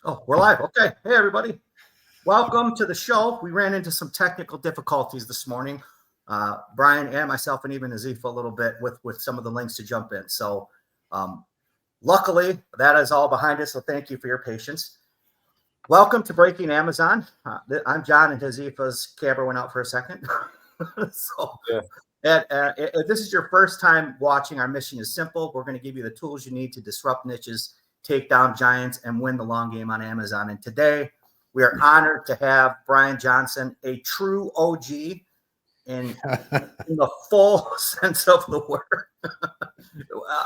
Oh, we're live. Okay. Hey, everybody. Welcome to the show. We ran into some technical difficulties this morning. Brian and myself and even Azifa a little bit with some of the links to jump in. So luckily, that is all behind us. So thank you for your patience. Welcome to Breaking Amazon. I'm John, and Azifa's camera went out for a second. If this is your first time watching, our mission is simple. We're going to give you the tools you need to disrupt niches, take down giants, and win the long game on Amazon. And today, we are honored to have Brian Johnson, a true OG in the full sense of the word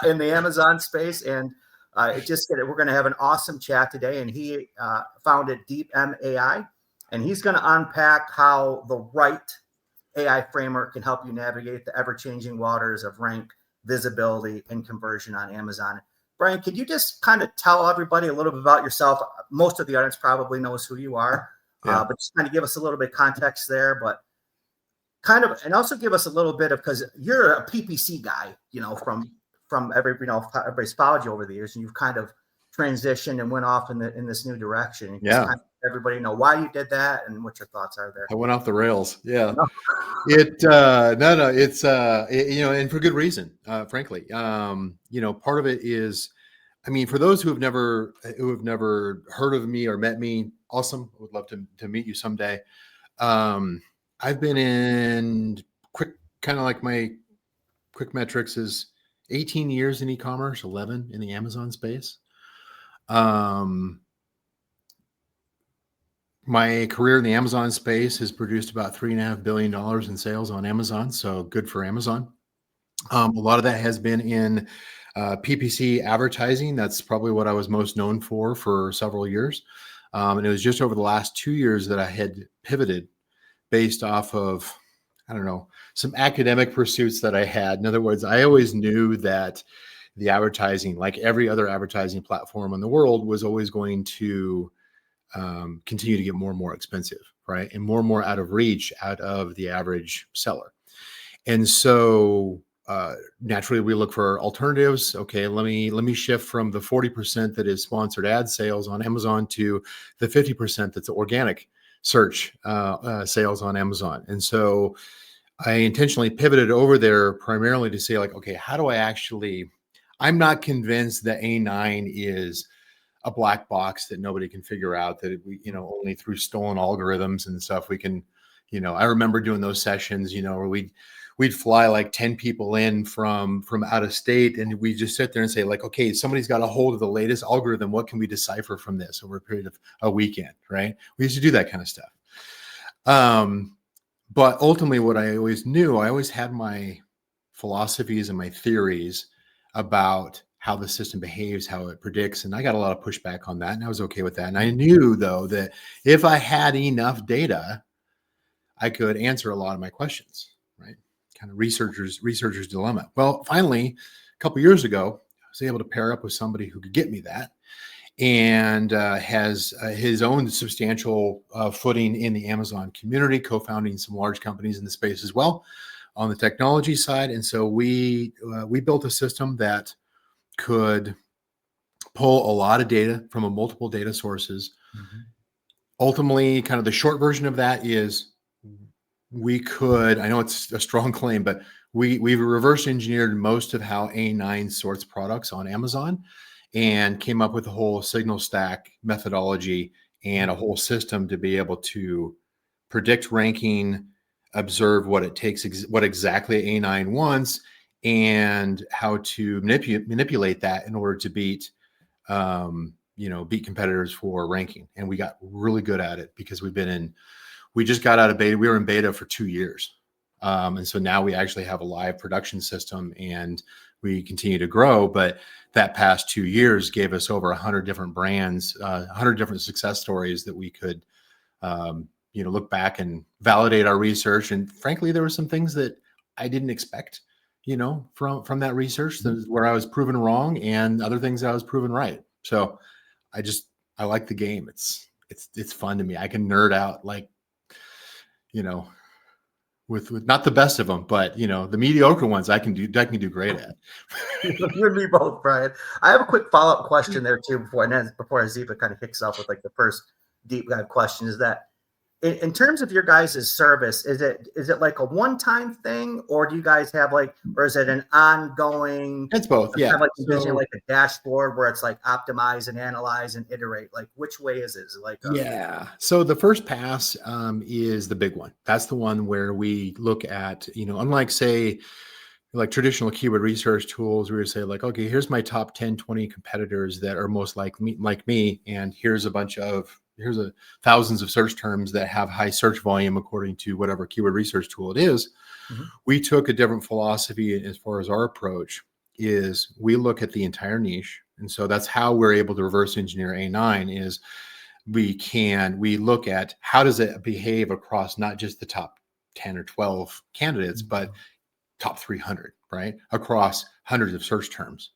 in the Amazon space. And we're going to have an awesome chat today. And he founded Deep AI, and he's going to unpack how the right AI framework can help you navigate the ever-changing waters of rank, visibility, and conversion on Amazon. Brian, could you just kind of tell everybody a little bit about yourself? Most of the audience probably knows who you are, but just kind of give us a little bit of context there, but and also give us a little bit of, because you're a PPC guy, from everybody's followed you over the years, and you've kind of transitioned and went off in this new direction. Just kind of everybody know why you did that and what your thoughts are there. I went off the rails. Yeah. No. It's and for good reason, frankly. Part of it is, for those who have never heard of me or met me, awesome. I would love to meet you someday. I've been in my quick metrics is 18 years in e-commerce, 11 in the Amazon space. My career in the Amazon space has produced about $3.5 billion in sales on Amazon. So good for Amazon. A lot of that has been in PPC advertising. That's probably what I was most known for several years. And it was just over the last 2 years that I had pivoted based off of, some academic pursuits that I had. In other words, I always knew that the advertising, like every other advertising platform in the world, was always going to continue to get more and more expensive, right? And more out of reach out of the average seller. And so naturally we look for alternatives. Okay, let me shift from the 40% that is sponsored ad sales on Amazon to the 50% that's organic search sales on Amazon. And so I intentionally pivoted over there primarily to say, okay, how do I'm not convinced that A9 is a black box that nobody can figure out, that we, only through stolen algorithms and stuff we can, I remember doing those sessions, where we'd fly like 10 people in from out of state, and we just sit there and say, okay, somebody's got a hold of the latest algorithm. What can we decipher from this over a period of a weekend, right? We used to do that kind of stuff. But ultimately what I always had my philosophies and my theories about how the system behaves, how it predicts. And I got a lot of pushback on that, and I was okay with that. And I knew, though, that if I had enough data, I could answer a lot of my questions, right? Kind of researcher's dilemma. Well, finally, a couple of years ago, I was able to pair up with somebody who could get me that, and has his own substantial footing in the Amazon community, co-founding some large companies in the space as well on the technology side. And so we built a system that could pull a lot of data from multiple data sources. Mm-hmm. Ultimately, kind of the short version of that is I know it's a strong claim, but we've reverse engineered most of how A9 sorts products on Amazon and came up with a whole signal stack methodology and a whole system to be able to predict ranking, observe what it takes, what exactly A9 wants, and how to manipulate that in order to beat competitors for ranking. And we got really good at it because we just got out of beta. We were in beta for 2 years. And so now we actually have a live production system, and we continue to grow. But that past 2 years gave us over 100 different brands, 100 different success stories that we could, look back and validate our research. And frankly, there were some things that I didn't expect, from that research, where I was proven wrong, and other things that I was proven right. So I like the game. It's fun to me. I can nerd out with not the best of them, but the mediocre ones I can do great at. You and me both, Brian. I have a quick follow-up question there too before Ziva kind of kicks off with like the first deep dive question. Is that in terms of your guys' service, is it like a one-time thing, or do you guys have or is it an ongoing? It's both, yeah. Kind of like envisioning like a dashboard where it's like optimize and analyze and iterate. Like which way is it? Is it like yeah? So the first pass is the big one. That's the one where we look at unlike say like traditional keyword research tools, we would say like, okay, here's my top 10, 20 competitors that are most like me, and here's thousands of search terms that have high search volume according to whatever keyword research tool it is. Mm-hmm. We took a different philosophy as far as our approach is we look at the entire niche. And so that's how we're able to reverse engineer A9 is we look at how does it behave across not just the top 10 or 12 candidates, but top 300, right? Across hundreds of search terms.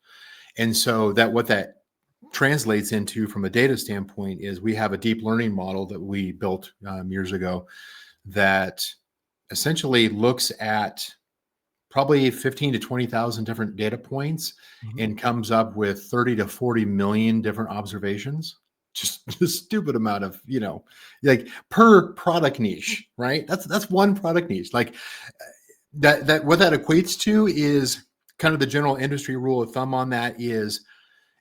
And so what that translates into from a data standpoint is we have a deep learning model that we built years ago that essentially looks at probably 15 to 20,000 different data points and comes up with 30 to 40 million different observations. Just a stupid amount of, like per product niche, right? That's one product niche. Like that what that equates to is kind of the general industry rule of thumb on that is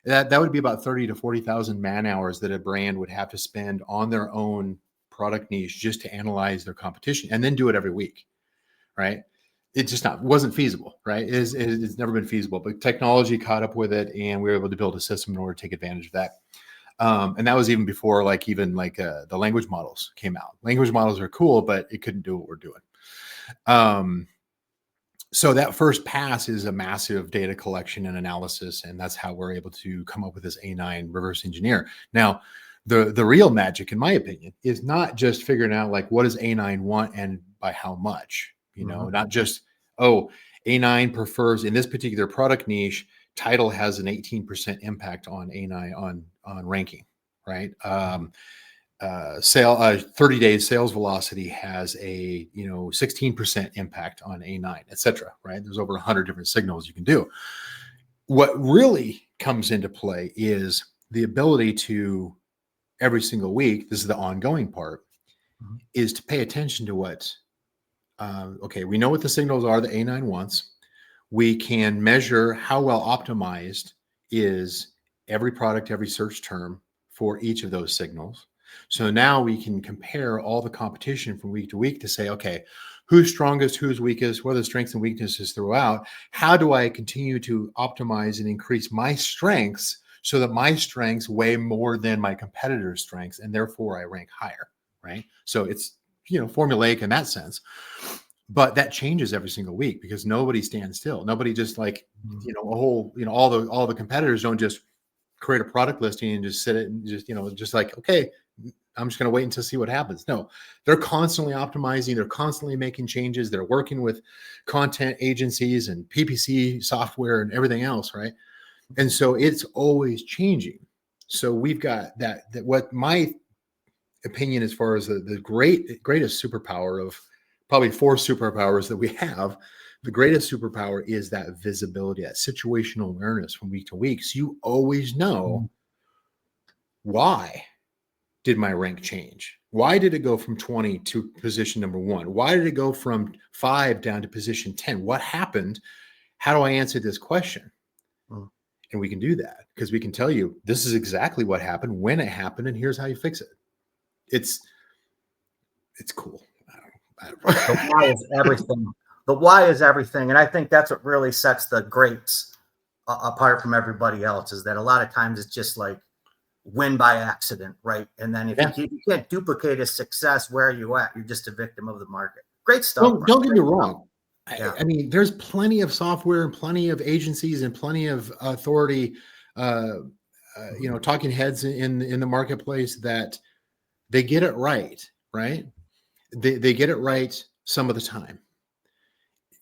that would be about 30 to 40,000 man hours that a brand would have to spend on their own product niche just to analyze their competition and then do it every week, right? It just wasn't feasible, right? It's never been feasible, but technology caught up with it and we were able to build a system in order to take advantage of that. And that was even before the language models came out. Language models are cool, but it couldn't do what we're doing. So that first pass is a massive data collection and analysis, and that's how we're able to come up with this A9 reverse engineer. Now, the real magic, in my opinion, is not just figuring out like what does A9 want and by how much, not just, A9 prefers in this particular product niche, title has an 18% impact on A9 on ranking, right? 30 days sales velocity has a 16% impact on A9, etc. Right? There's over 100 different signals you can do. What really comes into play is the ability to every single week. This is the ongoing part, is to pay attention to what. We know what the signals are that A9 wants. We can measure how well optimized is every product, every search term for each of those signals. So now we can compare all the competition from week to week to say, okay, who's strongest, who's weakest, what are the strengths and weaknesses throughout? How do I continue to optimize and increase my strengths so that my strengths weigh more than my competitors' strengths and therefore I rank higher, right? So it's, formulaic in that sense. But that changes every single week because nobody stands still. Nobody just all the competitors don't just create a product listing and just sit it and just like, okay, I'm just going to wait until see what happens. No, they're constantly optimizing. They're constantly making changes. They're working with content agencies and PPC software and everything else. Right. And so it's always changing. So we've got that what my opinion, as far as the greatest superpower of probably 4 superpowers that we have, the greatest superpower is that visibility, that situational awareness from week to week. So you always know why did my rank change? Why did it go from 20 to position number 1? Why did it go from 5 down to position 10? What happened? How do I answer this question? And we can do that because we can tell you this is exactly what happened, when it happened, and here's how you fix it. It's cool. I don't know. The why is everything. The why is everything. And I think that's what really sets the greats apart from everybody else, is that a lot of times it's just like win by accident, right? And then if you can't duplicate a success, where are you at? You're just a victim of the market. Great stuff. Don't get me wrong. I mean, there's plenty of software and plenty of agencies and plenty of authority, talking heads in the marketplace that they get it right, right? They get it right some of the time.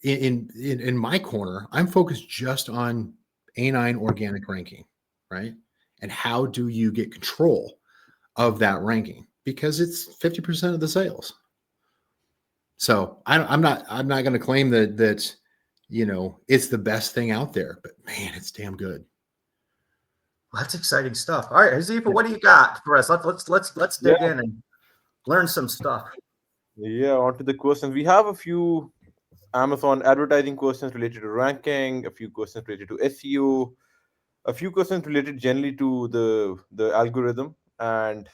In my corner, I'm focused just on A9 organic ranking, right? And how do you get control of that ranking? Because it's 50% of the sales. So I'm not going to claim that it's the best thing out there, but man, it's damn good. Well, that's exciting stuff. All right, Hazifa, what do you got for us? Let's dig in and learn some stuff. Yeah, on to the questions. We have a few Amazon advertising questions related to ranking, a few questions related to SEO, a few questions related generally to the algorithm. And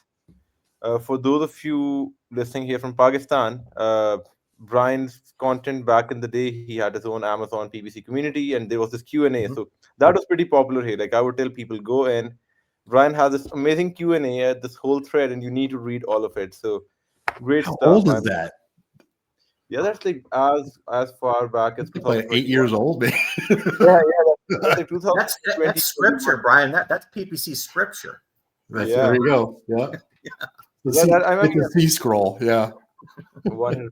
for those of you listening here from Pakistan, Brian's content back in the day, he had his own Amazon PPC community, and there was this Q&A. Mhm. So that was pretty popular here. Like I would tell people, go in. Brian has this amazing Q&A, this whole thread, and you need to read all of it. So great How stuff. old is that? Yeah, that's like as far back as Like 8 years 2021. old, man. Yeah, that's like That's 2020. scripture, Brian. That's PPC scripture. There Yeah, you go. Yeah. I mean, It's a C scroll. Yeah. 100%.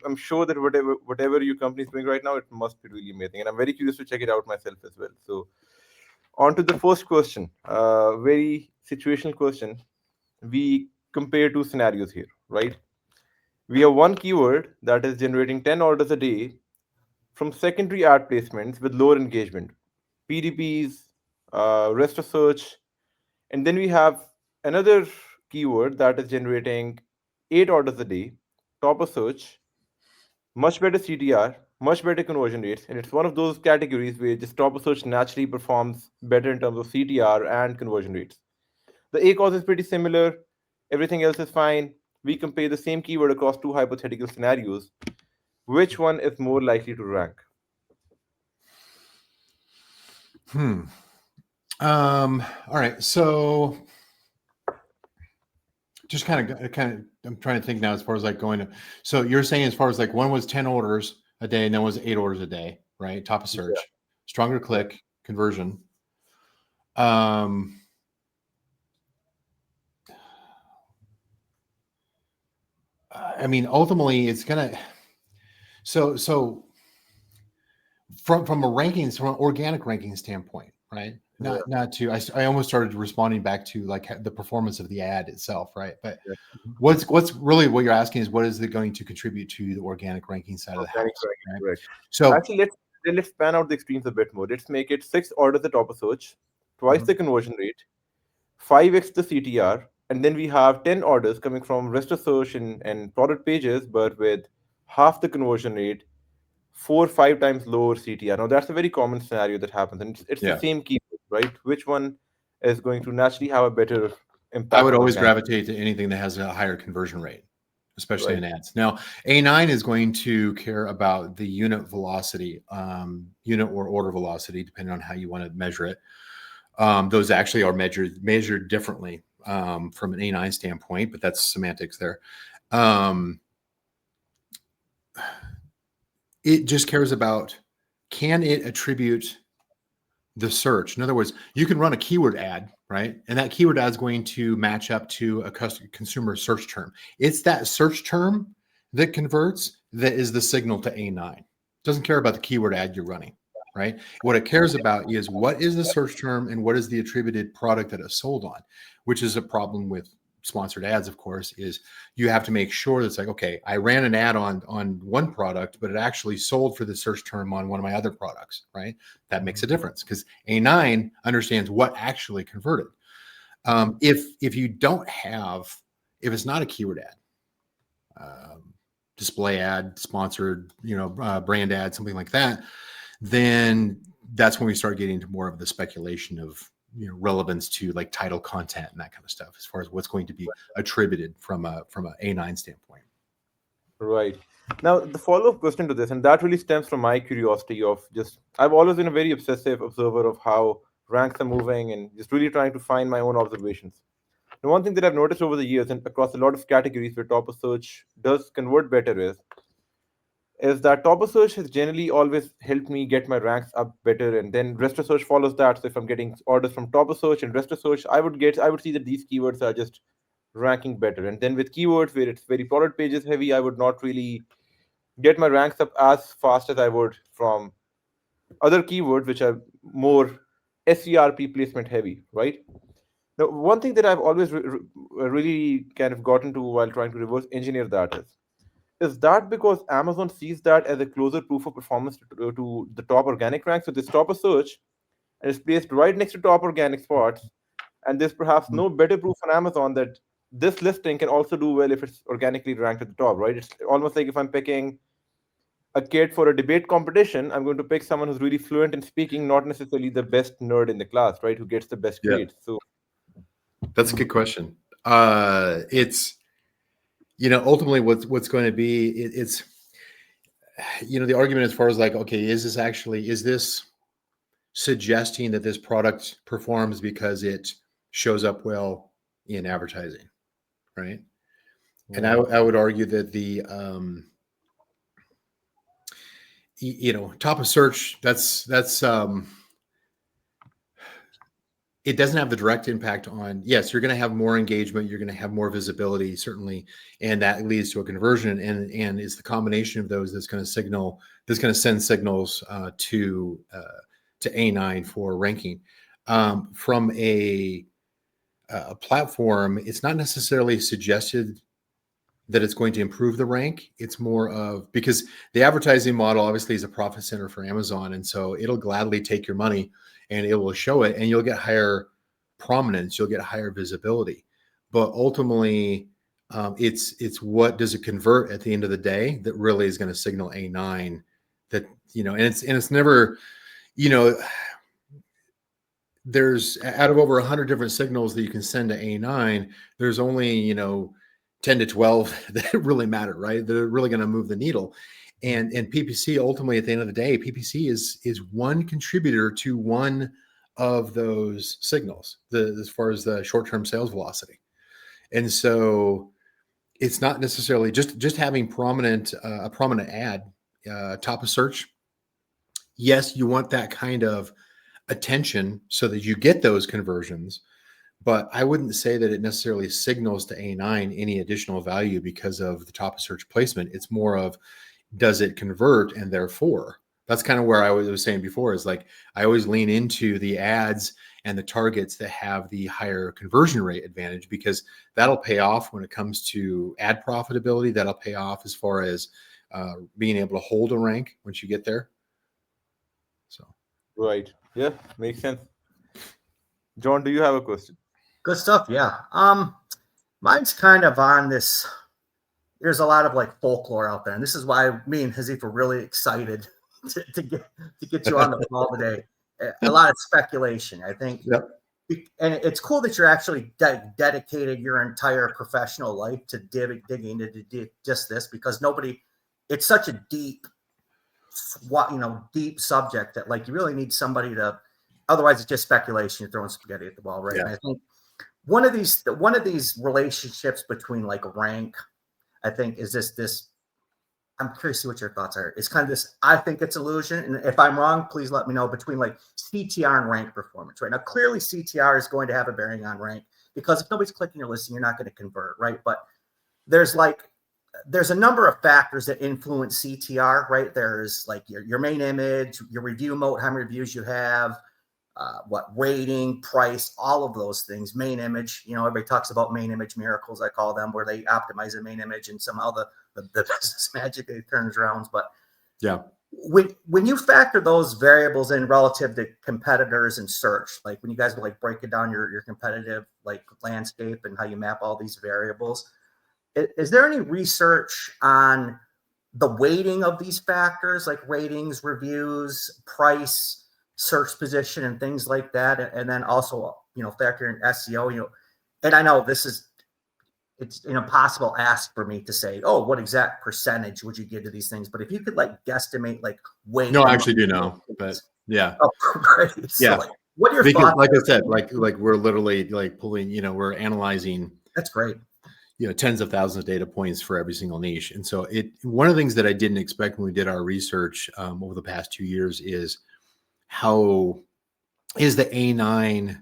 I'm sure that whatever your company is doing right now, it must be really amazing, and I'm very curious to check it out myself as well. So, on to the first question. Very situational question. We compare two scenarios here, right? We have one keyword that is generating 10 orders a day from secondary ad placements with lower engagement, PDPs, rest of search, and then we have another keyword that is generating 8 orders a day, top of search, much better CTR, much better conversion rates, and it's one of those categories where just top of search naturally performs better in terms of CTR and conversion rates. The A cause is pretty similar, everything else is fine. We compare the same keyword across two hypothetical scenarios. Which one is more likely to rank? All right. So just kind of, I'm trying to think now as far as like going to, so you're saying as far as like one was 10 orders a day and then was 8 orders a day, right? Top of search, stronger click conversion. I mean, ultimately it's going to, so from a rankings, from an organic ranking standpoint, right? Not to, I almost started responding back to like the performance of the ad itself, right? But what's really what you're asking is what is it going to contribute to the organic ranking side of the house? Right? Correct. So Actually, let's span out the extremes a bit more. Let's make it 6 orders at top of search, twice the conversion rate, 5x the CTR, and then we have 10 orders coming from rest of search and product pages, but with half the conversion rate, 4 or 5 times lower CTR. Now that's a very common scenario that happens, and it's the same keyword, right? Which one is going to naturally have a better impact? I would on the always campaign? gravitate to anything that has a higher conversion rate, especially Right. in ads. Now, A9 is going to care about the unit velocity, unit or order velocity, depending on how you want to measure it. Those actually are measured differently from an A9 standpoint, but that's semantics there. It just cares about, can it attribute the search? In other words, you can run a keyword ad, right? And that keyword ad is going to match up to a consumer search term. It's that search term that converts that is the signal to A9. It doesn't care about the keyword ad you're running, right? What it cares about is what is the search term and what is the attributed product that it's sold on, which is a problem with sponsored ads, of course, is you have to make sure that it's like, okay, I ran an ad on one product, but it actually sold for the search term on one of my other products, right? That makes a difference because A9 understands what actually converted. If you don't have, if it's not a keyword ad, display ad, sponsored, brand ad, something like that, then that's when we start getting into more of the speculation of relevance to like title content and that kind of stuff, as far as what's going to be attributed from a A9 standpoint. Right. Now, the follow-up question to this, and that really stems from my curiosity of just, I've always been a very obsessive observer of how ranks are moving and just really trying to find my own observations. The one thing that I've noticed over the years and across a lot of categories where top of search does convert better is that top of search has generally always helped me get my ranks up better, and then rest of search follows that. So if I'm getting orders from top of search and rest of search, I would see that these keywords are just ranking better. And then with keywords where it's very product pages heavy, I would not really get my ranks up as fast as I would from other keywords which are more SERP placement heavy, right? Now, one thing that I've always really kind of gotten to while trying to reverse engineer that is Is that because Amazon sees that as a closer proof of performance to the top organic rank? So they stop a search and it's placed right next to top organic spots. And there's perhaps no better proof on Amazon that this listing can also do well if it's organically ranked at the top, right? It's almost like if I'm picking a kid for a debate competition, I'm going to pick someone who's really fluent in speaking, not necessarily the best nerd in the class, right? Who gets the best Yeah. grades. So That's a good question. It's, ultimately what's going to be, it's, the argument as far as like, okay, is this suggesting that this product performs because it shows up well in advertising, right? And I would argue that the, top of search, that's it doesn't have the direct impact on, yes, you're going to have more engagement, you're going to have more visibility, certainly, and that leads to a conversion, and it's the combination of those that's going to send signals to A9 for ranking. From a platform, it's not necessarily suggested that it's going to improve the rank. It's more of, because the advertising model obviously is a profit center for Amazon, and so it'll gladly take your money and it will show it, and you'll get higher prominence, you'll get higher visibility. But ultimately, it's what does it convert at the end of the day that really is going to signal A9 that, and it's never, there's, out of over 100 different signals that you can send to A9, there's only, 10 to 12 that really matter, right? They're really going to move the needle. And PPC, ultimately, at the end of the day, PPC is one contributor to one of those signals, as far as the short-term sales velocity. And so it's not necessarily just having a prominent ad top of search. Yes, you want that kind of attention so that you get those conversions, but I wouldn't say that it necessarily signals to A9 any additional value because of the top of search placement. It's more of, does it convert? And therefore, that's kind of where I was saying before, is like, I always lean into the ads and the targets that have the higher conversion rate advantage, because that'll pay off when it comes to ad profitability. That'll pay off as far as being able to hold a rank once you get there. So, right. Yeah, makes sense. John, do you have a question? Good stuff. Yeah. Mine's kind of on this. There's a lot of like folklore out there, and this is why me and Hazif are really excited to get you on the call today. A lot of speculation, I think. Yep. And it's cool that you're actually dedicated your entire professional life to digging into just this, because it's such a deep subject that, like, you really need somebody to, otherwise it's just speculation. You're throwing spaghetti at the wall, right? Yeah. And I think one of these relationships between like rank, I think, is this. I'm curious to see what your thoughts are. It's kind of this, I think it's illusion, and if I'm wrong, please let me know, between like CTR and rank performance. Right now, clearly CTR is going to have a bearing on rank, because if nobody's clicking your listing, you're not going to convert, right? But there's a number of factors that influence CTR, right? There's like your main image, your review mode, how many reviews you have, what rating, price, all of those things. Main image, everybody talks about main image miracles, I call them, where they optimize the main image and somehow the business magically turns around. But yeah, when you factor those variables in relative to competitors and search, like when you guys were like breaking down your competitive like landscape and how you map all these variables, is there any research on the weighting of these factors, like ratings, reviews, price, search position, and things like that? And then also, factor in SEO, and I know it's an impossible ask for me to say, oh, what exact percentage would you give to these things? But if you could like guesstimate like weight. No, I actually do know, but yeah. Oh, great. So, Yeah. like, what are your Because, thoughts? like I said, like we're literally like pulling, we're analyzing, That's great. tens of thousands of data points for every single niche. And so one of the things that I didn't expect when we did our research over the past 2 years is how is the A9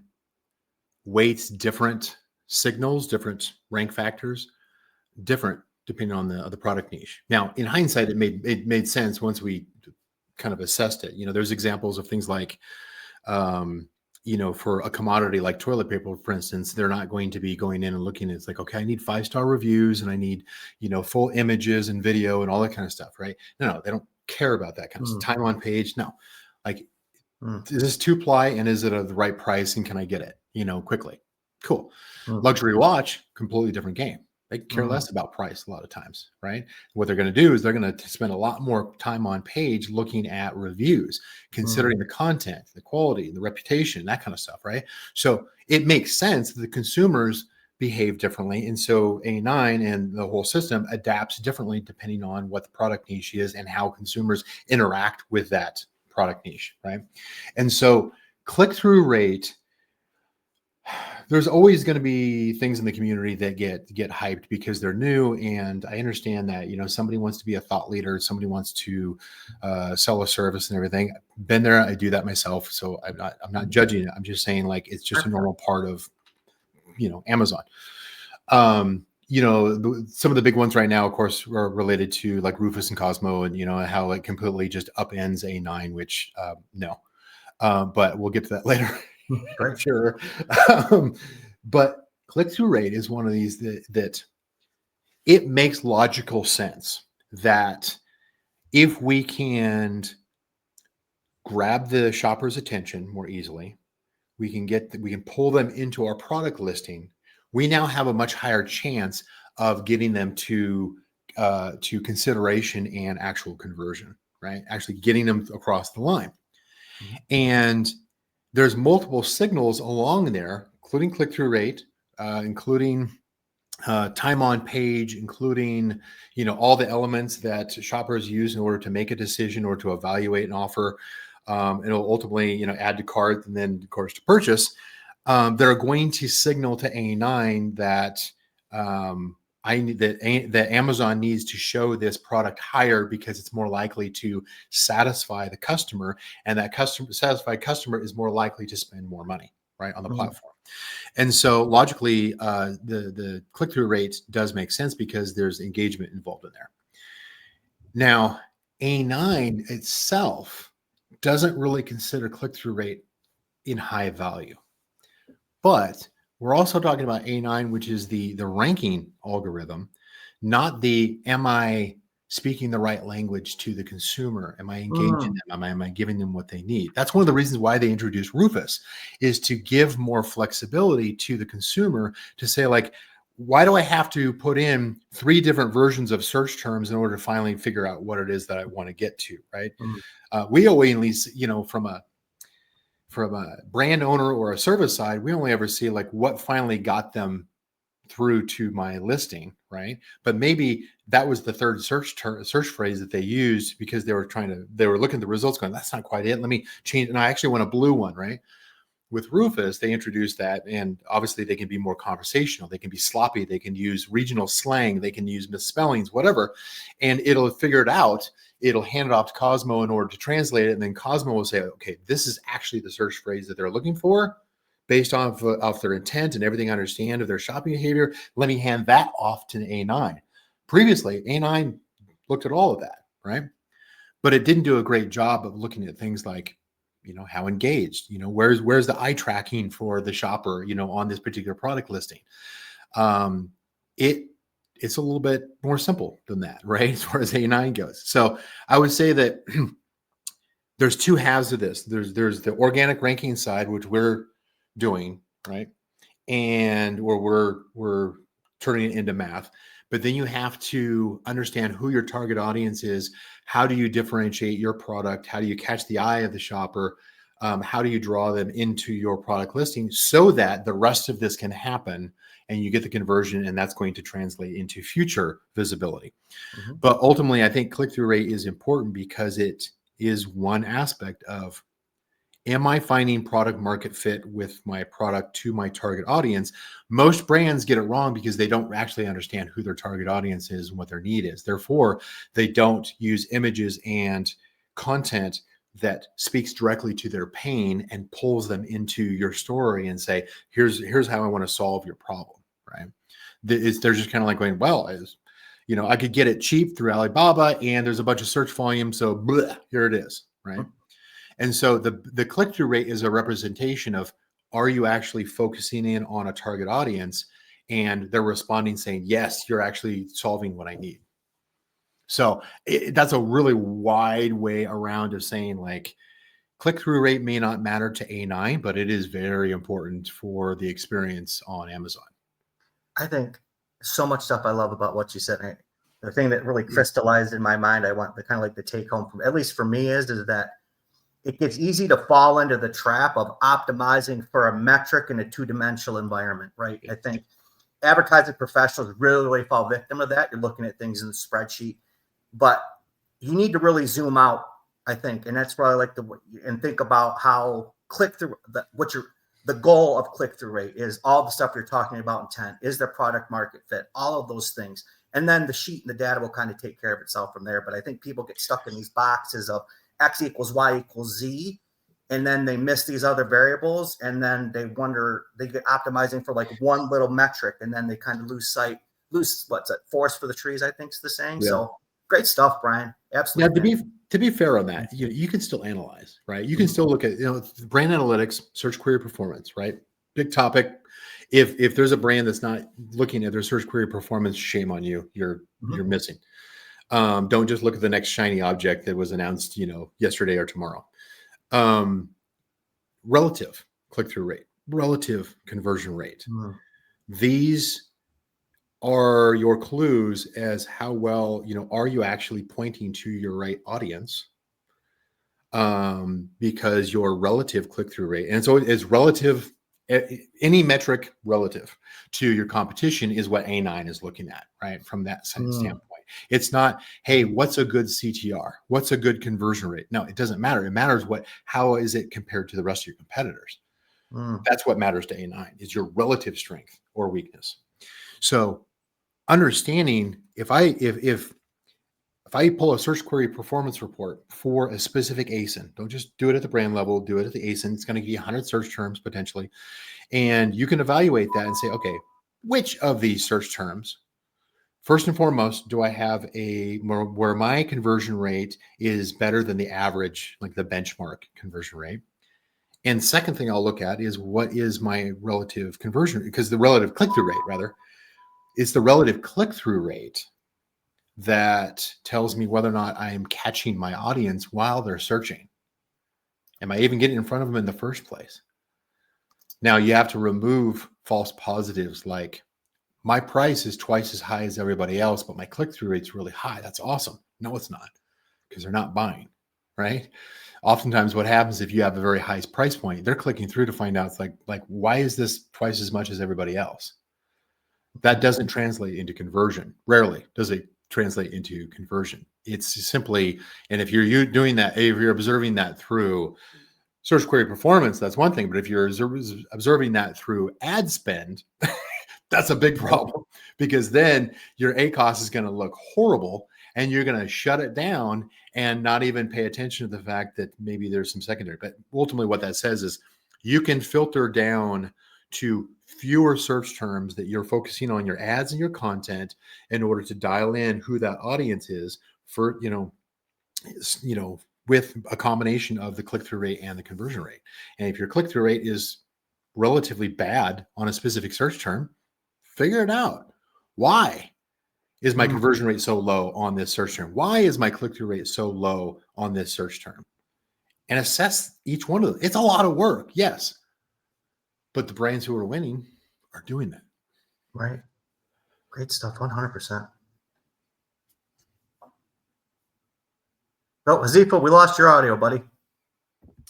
weights different signals, different rank factors, different depending on the product niche. Now, in hindsight, it made sense once we kind of assessed it. There's examples of things like for a commodity like toilet paper, for instance, they're not going to be going in and looking. It's like, okay, I need 5-star reviews and I need, full images and video and all that kind of stuff, right? No, they don't care about that kind of stuff. Time on page. No, like, is this 2-ply and is it at the right price and can I get it, quickly? Cool. Luxury watch, completely different game. They care less about price a lot of times, right? What they're going to do is they're going to spend a lot more time on page looking at reviews, considering the content, the quality, the reputation, that kind of stuff, right? So it makes sense that the consumers behave differently. And so A9 and the whole system adapts differently depending on what the product niche is and how consumers interact with that product niche, right? And so click-through rate, there's always going to be things in the community that get hyped because they're new. And I understand that, somebody wants to be a thought leader. Somebody wants to sell a service and everything. Been there. I do that myself. So I'm not judging it. I'm just saying, like, it's just a normal part of, Amazon. Some of the big ones right now, of course, are related to like RUFUS and COSMO and, how it completely just upends A9, which no. But we'll get to that later. Right. Sure. But click-through rate is one of these that it makes logical sense that if we can grab the shopper's attention more easily, we can pull them into our product listing. We now have a much higher chance of getting them to consideration and actual conversion, right? Actually getting them across the line. And there's multiple signals along there, including click-through rate, including time on page, including, all the elements that shoppers use in order to make a decision or to evaluate an offer. It'll ultimately, add to cart and then, of course, to purchase. They're going to signal to A9 that that Amazon needs to show this product higher because it's more likely to satisfy the customer, and that satisfied customer is more likely to spend more money, right, on the platform. And so logically, the click-through rate does make sense because there's engagement involved in there. Now, A9 itself doesn't really consider click-through rate in high value, but we're also talking about A9, which is the ranking algorithm, not the am I speaking the right language to the consumer? Am I engaging them? Am I giving them what they need? That's one of the reasons why they introduced RUFUS, is to give more flexibility to the consumer to say, like, why do I have to put in 3 different versions of search terms in order to finally figure out what it is that I want to get to, right? We always, from a brand owner or a service side, we only ever see like what finally got them through to my listing, right? But maybe that was the third search phrase that they used because they were looking at the results going, that's not quite it. Let me change. And I actually want a blue one, right? With RUFUS, they introduced that, and obviously they can be more conversational. They can be sloppy. They can use regional slang. They can use misspellings, whatever, and it'll figure it out. It'll hand it off to Cosmo in order to translate it, and then Cosmo will say, okay, this is actually the search phrase that they're looking for based off their intent and everything I understand of their shopping behavior. Let me hand that off to A9. Previously, A9 looked at all of that, right? But it didn't do a great job of looking at things like, how engaged, where's the eye tracking for the shopper, on this particular product listing. It's a little bit more simple than that, right? As far as A9 goes. So I would say that there's 2 halves to this. There's the organic ranking side, which we're doing, right? And where we're turning it into math. But then you have to understand who your target audience is. How do you differentiate your product? How do you catch the eye of the shopper? How do you draw them into your product listing so that the rest of this can happen and you get the conversion, and that's going to translate into future visibility. But ultimately, I think click-through rate is important because it is one aspect of, am I finding product market fit with my product to my target audience? Most brands get it wrong because they don't actually understand who their target audience is and what their need is. Therefore, they don't use images and content that speaks directly to their pain and pulls them into your story and say, here's how I want to solve your problem, right? They're just kind of like going, well, I could get it cheap through Alibaba and there's a bunch of search volume. So here it is, right? And so the click-through rate is a representation of, are you actually focusing in on a target audience? And they're responding saying, yes, you're actually solving what I need. So that's a really wide way around of saying, like, click-through rate may not matter to A9, but it is very important for the experience on Amazon. I think so much stuff I love about what you said. The thing that really crystallized in my mind, I want the kind of like the take home from, at least for me, is that it gets easy to fall into the trap of optimizing for a metric in a two-dimensional environment, right? I think advertising professionals really fall victim of that. You're looking at things in the spreadsheet, but you need to really zoom out, I think. And that's why I like and think about how click-through, the goal of click-through rate is all the stuff you're talking about, intent, is the product market fit, all of those things. And then the sheet and the data will kind of take care of itself from there. But I think people get stuck in these boxes of X equals Y equals Z, and then they miss these other variables, and then they get optimizing for like one little metric, and then they kind of lose what's that, forest for the trees, I think is the saying. Yeah. So great stuff, Brian. Absolutely. Yeah, to be fair on that, you can still analyze, right? You can still look at, brand analytics, search query performance, right? Big topic. If there's a brand that's not looking at their search query performance, shame on you. You're missing. Don't just look at the next shiny object that was announced, yesterday or tomorrow. Relative click-through rate, relative conversion rate. These are your clues as how well, are you actually pointing to your right audience? Because your relative click-through rate, and so it's relative, any metric relative to your competition is what A9 is looking at, right? From that standpoint. It's not, hey, what's a good CTR? What's a good conversion rate? No, it doesn't matter. It matters how is it compared to the rest of your competitors? That's what matters to A9, is your relative strength or weakness. So understanding if I pull a search query performance report for a specific ASIN, don't just do it at the brand level, do it at the ASIN. It's going to give you 100 search terms potentially. And you can evaluate that and say, okay, which of these search terms, first and foremost, do I have where my conversion rate is better than the average, like the benchmark conversion rate? And second thing I'll look at is, what is my relative conversion? Because the relative click-through rate, rather, it's the relative click-through rate that tells me whether or not I am catching my audience while they're searching. Am I even getting in front of them in the first place? Now you have to remove false positives like, my price is twice as high as everybody else, but my click-through rate's really high. That's awesome. No, it's not, because they're not buying, right? Oftentimes what happens if you have a very high price point, they're clicking through to find out, it's like, why is this twice as much as everybody else? That doesn't translate into conversion. Rarely does it translate into conversion. It's simply, and if you're doing that, if you're observing that through search query performance, that's one thing. But if you're observing that through ad spend, that's a big problem, because then your ACOS is going to look horrible and you're going to shut it down and not even pay attention to the fact that maybe there's some secondary. But ultimately what that says is you can filter down to fewer search terms that you're focusing on your ads and your content in order to dial in who that audience is for, with a combination of the click-through rate and the conversion rate. And if your click-through rate is relatively bad on a specific search term, figure it out. Why is my conversion rate so low on this search term? Why is my click-through rate so low on this search term? And assess each one of them. It's a lot of work, yes. But the brands who are winning are doing that. Right. Great stuff. 100%. Oh, Hazifa, we lost your audio, buddy.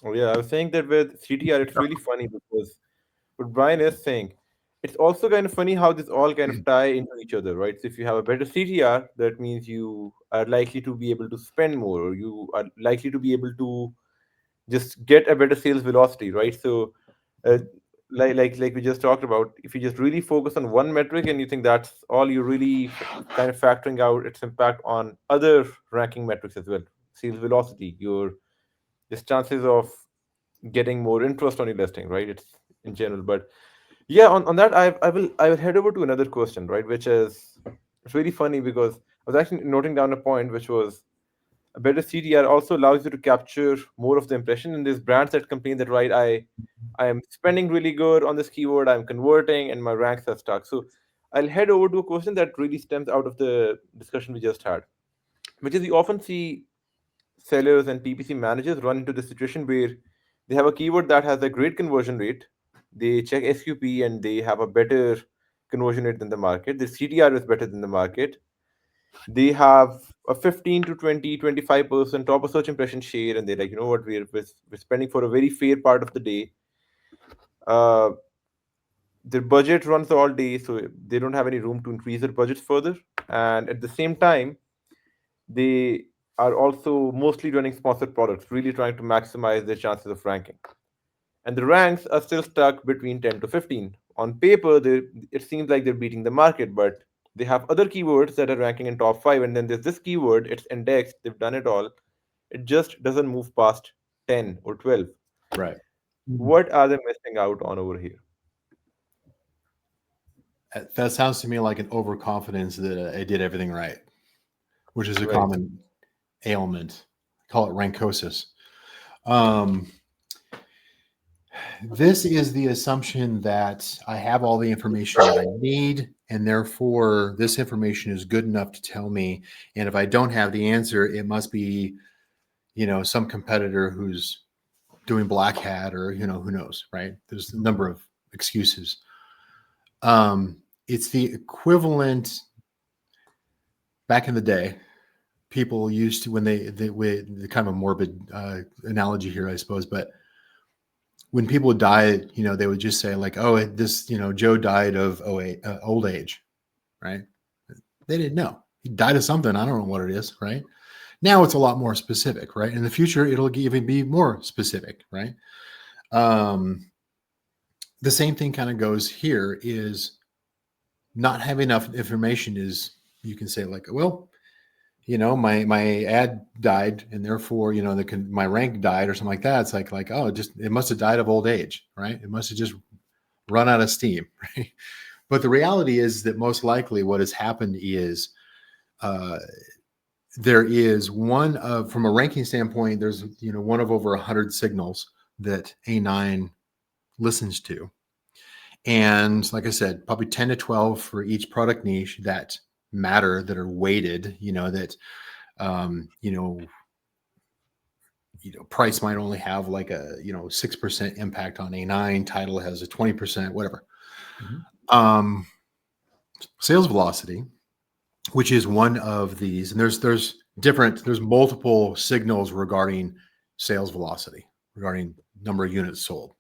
Oh, yeah. I was saying that with CTR, it's really funny because what Brian is saying, it's also kind of funny how this all kind of tie into each other, right? So if you have a better CTR, that means you are likely to be able to spend more, or you are likely to be able to just get a better sales velocity, right? So like we just talked about, if you just really focus on one metric and you think that's all, you're really kind of factoring out its impact on other ranking metrics as well. Sales velocity, your just chances of getting more interest on your listing, right? It's in general. But yeah, on that, I will head over to another question, right? Which is, it's really funny because I was actually noting down a point, which was A better CTR also allows you to capture more of the impression. And there's brands that complain that, right, I am spending really good on this keyword, I'm converting, and my ranks are stuck. So I'll head over to a question that really stems out of the discussion we just had, which is we often see sellers and PPC managers run into the situation where they have a keyword that has a great conversion rate. They check SQP and they have a better conversion rate than the market. The CTR is better than the market. They have a 15 to 20, 25% top of search impression share, and they're like, you know what, we're spending for a very fair part of the day. Uh, their budget runs all day, so they don't have any room to increase their budgets further. And at the same time, they are also mostly running sponsored products, really trying to maximize their chances of ranking. And the ranks are still stuck between 10 to 15. On paper, it seems like they're beating the market, but they have other keywords that are ranking in top 5, and then there's this keyword, it's indexed, they've done it all. It just doesn't move past 10 or 12. Right. What are they missing out on over here? That sounds to me like an overconfidence that I did everything right, which is a Right. common ailment. Call it rancosis. This is the assumption that I have all the information that I need, and therefore this information is good enough to tell me. And if I don't have the answer, it must be, some competitor who's doing black hat, or, who knows, right? There's a number of excuses. It's the equivalent back in the day. People used to, when they the kind of a morbid analogy here, I suppose, but when people died, they would just say like, oh, this, Joe died of old age, right? They didn't know. He died of something. I don't know what it is, right? Now it's a lot more specific, right? In the future, it'll even be more specific, right? The same thing kind of goes here, is not having enough information is, you can say like, well, my ad died, and therefore, my rank died or something like that. It's like, oh, it must have died of old age, right? It must have just run out of steam, right? But the reality is that most likely what has happened is there is from a ranking standpoint, there's, one of over 100 signals that A9 listens to. And like I said, probably 10 to 12 for each product niche that matter, that are weighted, that price might only have like a 6% impact on A9, title has a 20%, whatever. Mm-hmm. Sales velocity, which is one of these, and there's multiple signals regarding sales velocity, regarding number of units sold.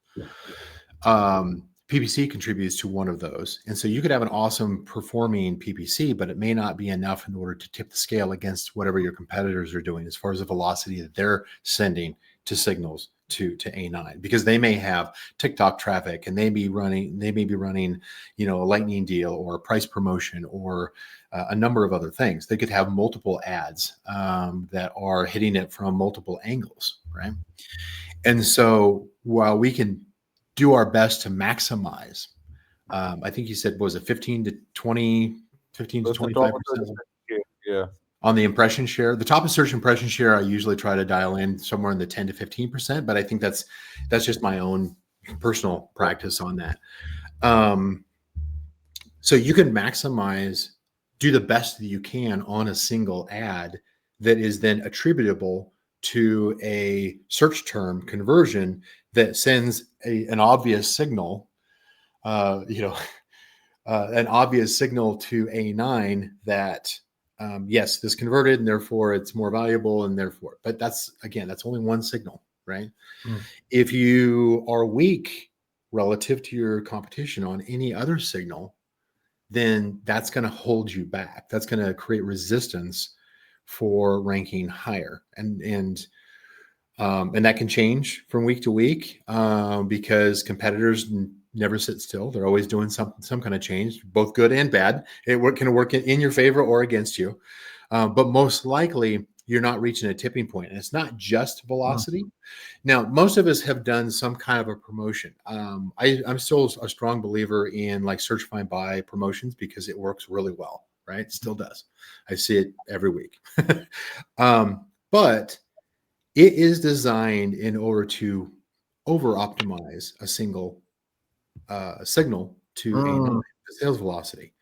PPC contributes to one of those. And so you could have an awesome performing PPC, but it may not be enough in order to tip the scale against whatever your competitors are doing as far as the velocity that they're sending to signals to A9, because they may have TikTok traffic, and they may be running, a lightning deal or a price promotion or a number of other things. They could have multiple ads that are hitting it from multiple angles, right? And so while we can do our best to maximize, I think you said, was it 15 to 25%? Yeah. On the impression share, the top of search impression share, I usually try to dial in somewhere in the 10 to 15%, but I think that's just my own personal practice on that. So you can maximize, do the best that you can on a single ad that is then attributable to a search term conversion that sends an obvious signal, an obvious signal to A9 that, yes, this converted, and therefore it's more valuable, and therefore, but that's only one signal, right? If you are weak relative to your competition on any other signal, then that's going to hold you back. That's going to create resistance for ranking higher. And that can change from week to week because competitors never sit still. They're always doing some kind of change, both good and bad. It can work in your favor or against you. But most likely, you're not reaching a tipping point. And it's not just velocity. Now, most of us have done some kind of a promotion. I'm still a strong believer in like search, find, buy promotions because it works really well, right? It still does. I see it every week. but it is designed in order to over optimize a single signal to a noise sales velocity,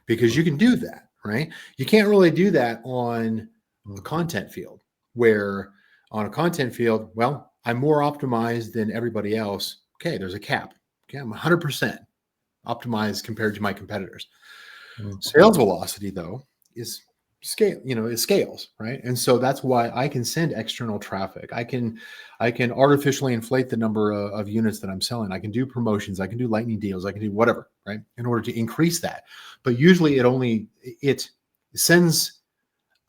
because you can do that, right? You can't really do that on a content field, where on a content field, well, I'm more optimized than everybody else. Okay, there's a cap. Okay, I'm 100% optimized compared to my competitors. Sales velocity, though, is scale, it scales, right? And so that's why I can send external traffic. I can artificially inflate the number of units that I'm selling. I can do promotions, I can do lightning deals, I can do whatever, right, in order to increase that. But usually it sends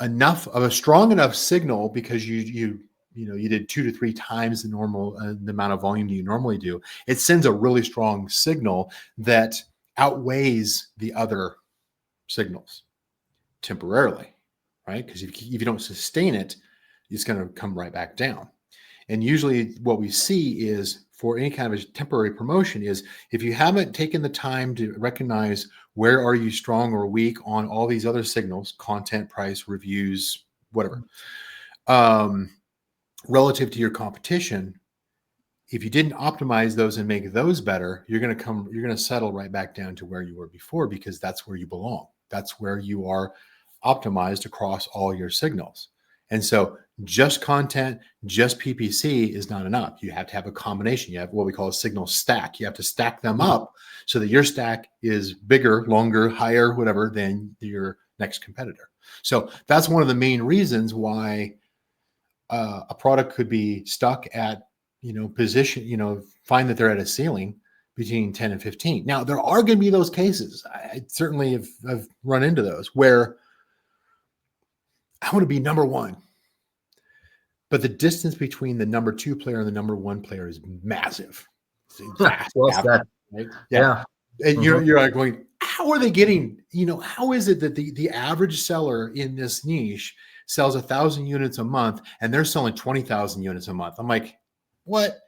enough of a strong enough signal, because you did 2 to 3 times the normal the amount of volume you normally do. It sends a really strong signal that outweighs the other signals temporarily, right? Because if you don't sustain it, it's going to come right back down. And usually what we see is, for any kind of a temporary promotion, is if you haven't taken the time to recognize where are you strong or weak on all these other signals, content, price, reviews, whatever, relative to your competition, if you didn't optimize those and make those better, you're going to settle right back down to where you were before, because that's where you belong. That's where you are optimized across all your signals. And so just content, just PPC is not enough. You have to have a combination. You have what we call a signal stack. You have to stack them up so that your stack is bigger, longer, higher, whatever, than your next competitor. So that's one of the main reasons why a product could be stuck at, position, find that they're at a ceiling between 10 and 15. Now, there are going to be those cases. I certainly have run into those where I want to be number one, but the distance between the number 2 player and the number 1 player is massive. It's vast, right? Yeah. And you're like going, how are they getting, how is it that the average seller in this niche sells 1,000 units a month and they're selling 20,000 units a month? I'm like, what?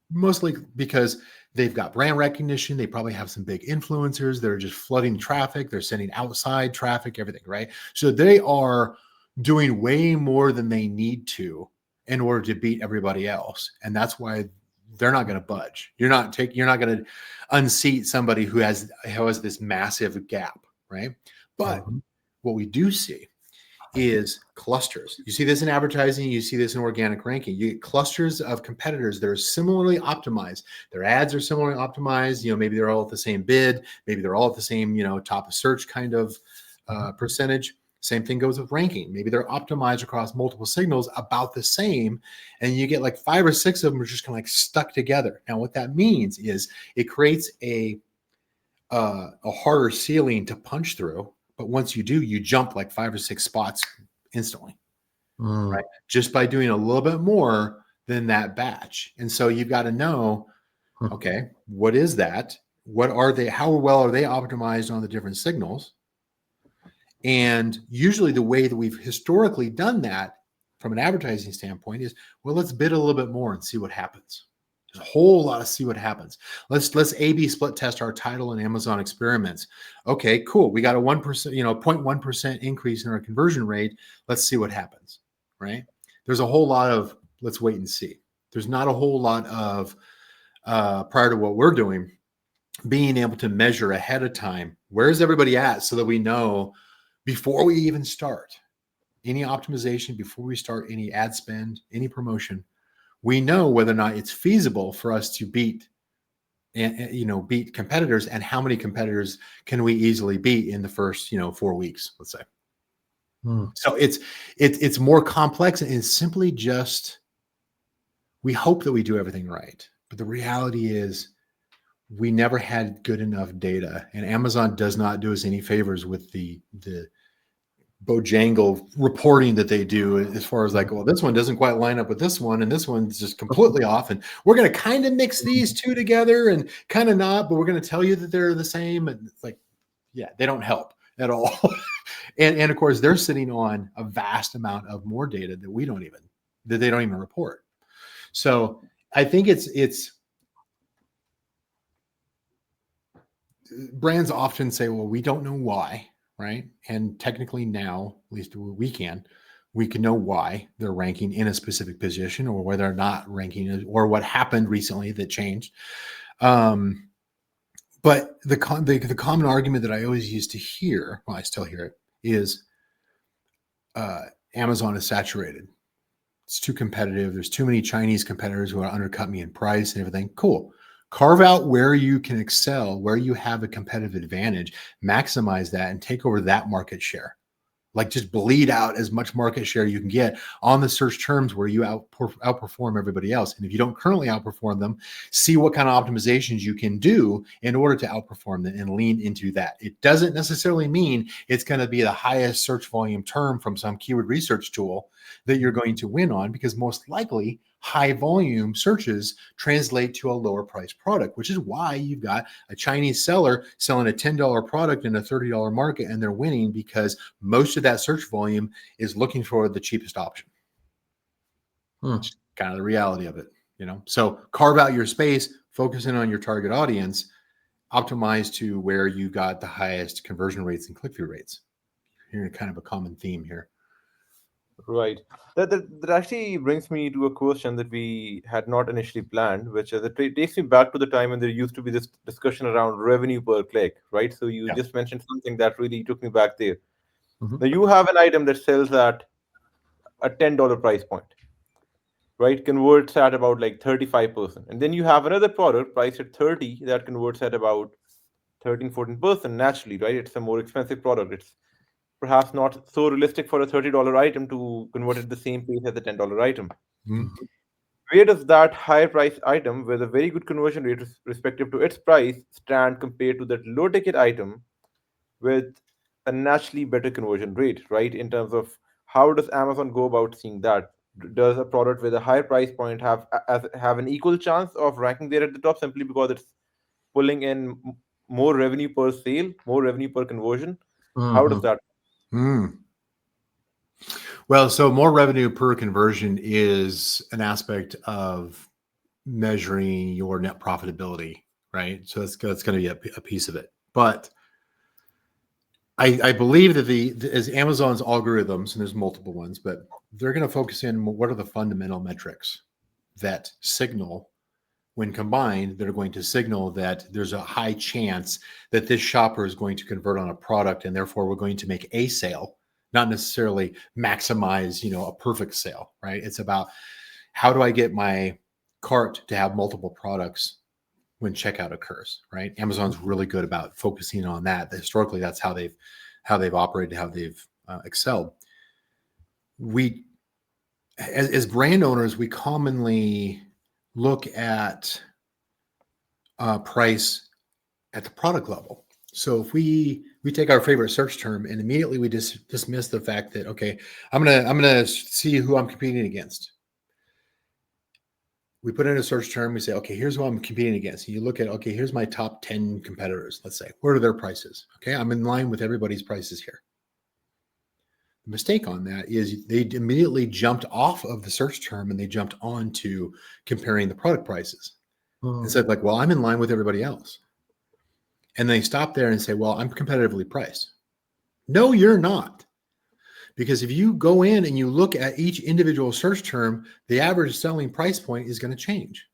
Mostly because they've got brand recognition. They probably have some big influencers. They're just flooding traffic. They're sending outside traffic, everything, right? So they are doing way more than they need to in order to beat everybody else. And that's why they're not going to budge. You're not going to unseat somebody who has this massive gap, right? But what we do see is clusters. You see this in advertising, you see this in organic ranking. You get clusters of competitors that are similarly optimized. Their ads are similarly optimized. Maybe they're all at the same bid. Maybe they're all at the same, top of search kind of percentage. Same thing goes with ranking. Maybe they're optimized across multiple signals about the same, and you get like 5 or 6 of them are just kind of like stuck together. Now, what that means is it creates a harder ceiling to punch through. But once you do, you jump like 5 or 6 spots instantly, right? Just by doing a little bit more than that batch. And so you've got to know, okay, what is that? What are they? How well are they optimized on the different signals? And usually the way that we've historically done that from an advertising standpoint is, well, let's bid a little bit more and see what happens. There's a whole lot of see what happens. Let's A/B split test our title and Amazon experiments. Okay, cool. We got a 1%, 0.1% increase in our conversion rate. Let's see what happens, right? There's a whole lot of let's wait and see. There's not a whole lot of prior to what we're doing, being able to measure ahead of time, where's everybody at, so that we know before we even start any optimization, before we start any ad spend, any promotion, we know whether or not it's feasible for us to beat competitors, and how many competitors can we easily beat in the first 4 weeks, let's say. So it's more complex, and it's simply just, we hope that we do everything right, but the reality is we never had good enough data, and Amazon does not do us any favors with the Bojangle reporting that they do, as far as like, well, this one doesn't quite line up with this one, and this one's just completely off, and we're going to kind of mix these two together and kind of not, but we're going to tell you that they're the same. And it's like, yeah, they don't help at all. and of course, they're sitting on a vast amount of more data that they don't even report. So I think it's brands often say, well, we don't know why. Right. And technically now, at least we can, we can know why they're ranking in a specific position, or whether they're not ranking, or what happened recently that changed. But the common argument that I always used to hear, well, I still hear it, is Amazon is saturated. It's too competitive. There's too many Chinese competitors who are undercut me in price and everything. Cool. Carve out where you can excel, where you have a competitive advantage, maximize that, and take over that market share. Like, just bleed out as much market share you can get on the search terms where you outperform everybody else. And if you don't currently outperform them, see what kind of optimizations you can do in order to outperform them, and lean into that. It doesn't necessarily mean it's going to be the highest search volume term from some keyword research tool that you're going to win on, because most likely high volume searches translate to a lower price product, which is why you've got a Chinese seller selling a $10 product in a $30 market, and they're winning because most of that search volume is looking for the cheapest option. It's kind of the reality of it, you know? So carve out your space, focus in on your target audience, optimize to where you got the highest conversion rates and click-through rates. Here's kind of a common theme here. Right. That actually brings me to a question that we had not initially planned, which is, it takes me back to the time when there used to be this discussion around revenue per click, right? So you just mentioned something that really took me back there. Now you have an item that sells at a $10 price point, right? Converts at about like 35%. And then you have another product priced at 30 that converts at about 13-14% naturally, right? It's a more expensive product. It's perhaps not so realistic for a $30 item to convert at the same pace as a $10 item. Where does that higher price item with a very good conversion rate respective to its price stand compared to that low ticket item with a naturally better conversion rate, right? In terms of, how does Amazon go about seeing that? Does a product with a higher price point have an equal chance of ranking there at the top simply because it's pulling in more revenue per sale, more revenue per conversion? How does that? Well, so more revenue per conversion is an aspect of measuring your net profitability, right? So that's going to be a piece of it. But I believe that as Amazon's algorithms, and there's multiple ones, but they're going to focus in what are the fundamental metrics that signal, when combined, they're going to signal that there's a high chance that this shopper is going to convert on a product, and therefore we're going to make a sale, not necessarily maximize, a perfect sale, right? It's about, how do I get my cart to have multiple products when checkout occurs, right? Amazon's really good about focusing on that. Historically, that's how they've operated, how they've excelled. We, as brand owners, we commonly look at price at the product level. So if we take our favorite search term and immediately we dismiss the fact that, okay, I'm gonna see who I'm competing against. We put in a search term, we say, okay, here's who I'm competing against. And you look at, okay, here's my top 10 competitors, let's say. What are their prices? Okay, I'm in line with everybody's prices here. The mistake on that is they immediately jumped off of the search term and they jumped on to comparing the product prices. And said, like, well, I'm in line with everybody else. And they stop there and say, well, I'm competitively priced. No, you're not. Because if you go in and you look at each individual search term, the average selling price point is going to change.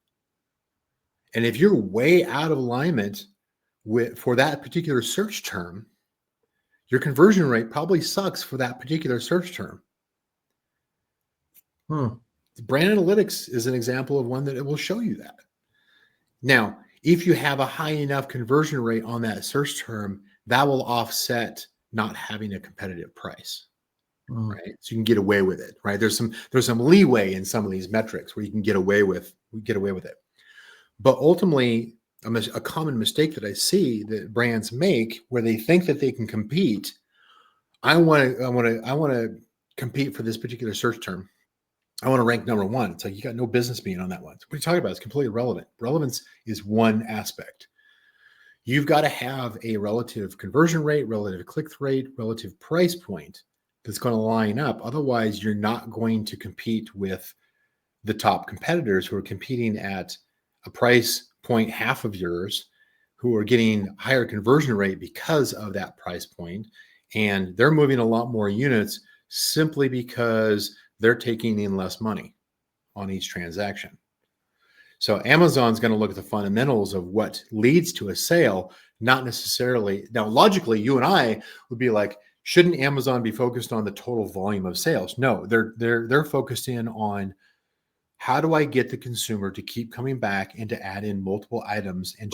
And if you're way out of alignment for that particular search term, your conversion rate probably sucks for that particular search term. Brand analytics is an example of one that it will show you that. Now, if you have a high enough conversion rate on that search term, that will offset not having a competitive price. Right, so you can get away with it. Right, there's some leeway in some of these metrics where you can get away with it. But ultimately, a common mistake that I see that brands make, where they think that they can compete. I want to compete for this particular search term. I want to rank number one. It's like, you got no business being on that one. What are you talking about? It's completely irrelevant. Relevance is one aspect. You've got to have a relative conversion rate, relative click-through rate, relative price point that's going to line up. Otherwise, you're not going to compete with the top competitors who are competing at a price point half of yours, who are getting higher conversion rate because of that price point, and they're moving a lot more units simply because they're taking in less money on each transaction. So Amazon's going to look at the fundamentals of what leads to a sale, not necessarily. Now, logically, you and I would be like, shouldn't Amazon be focused on the total volume of sales? No, they're focused in on how do I get the consumer to keep coming back and to add in multiple items and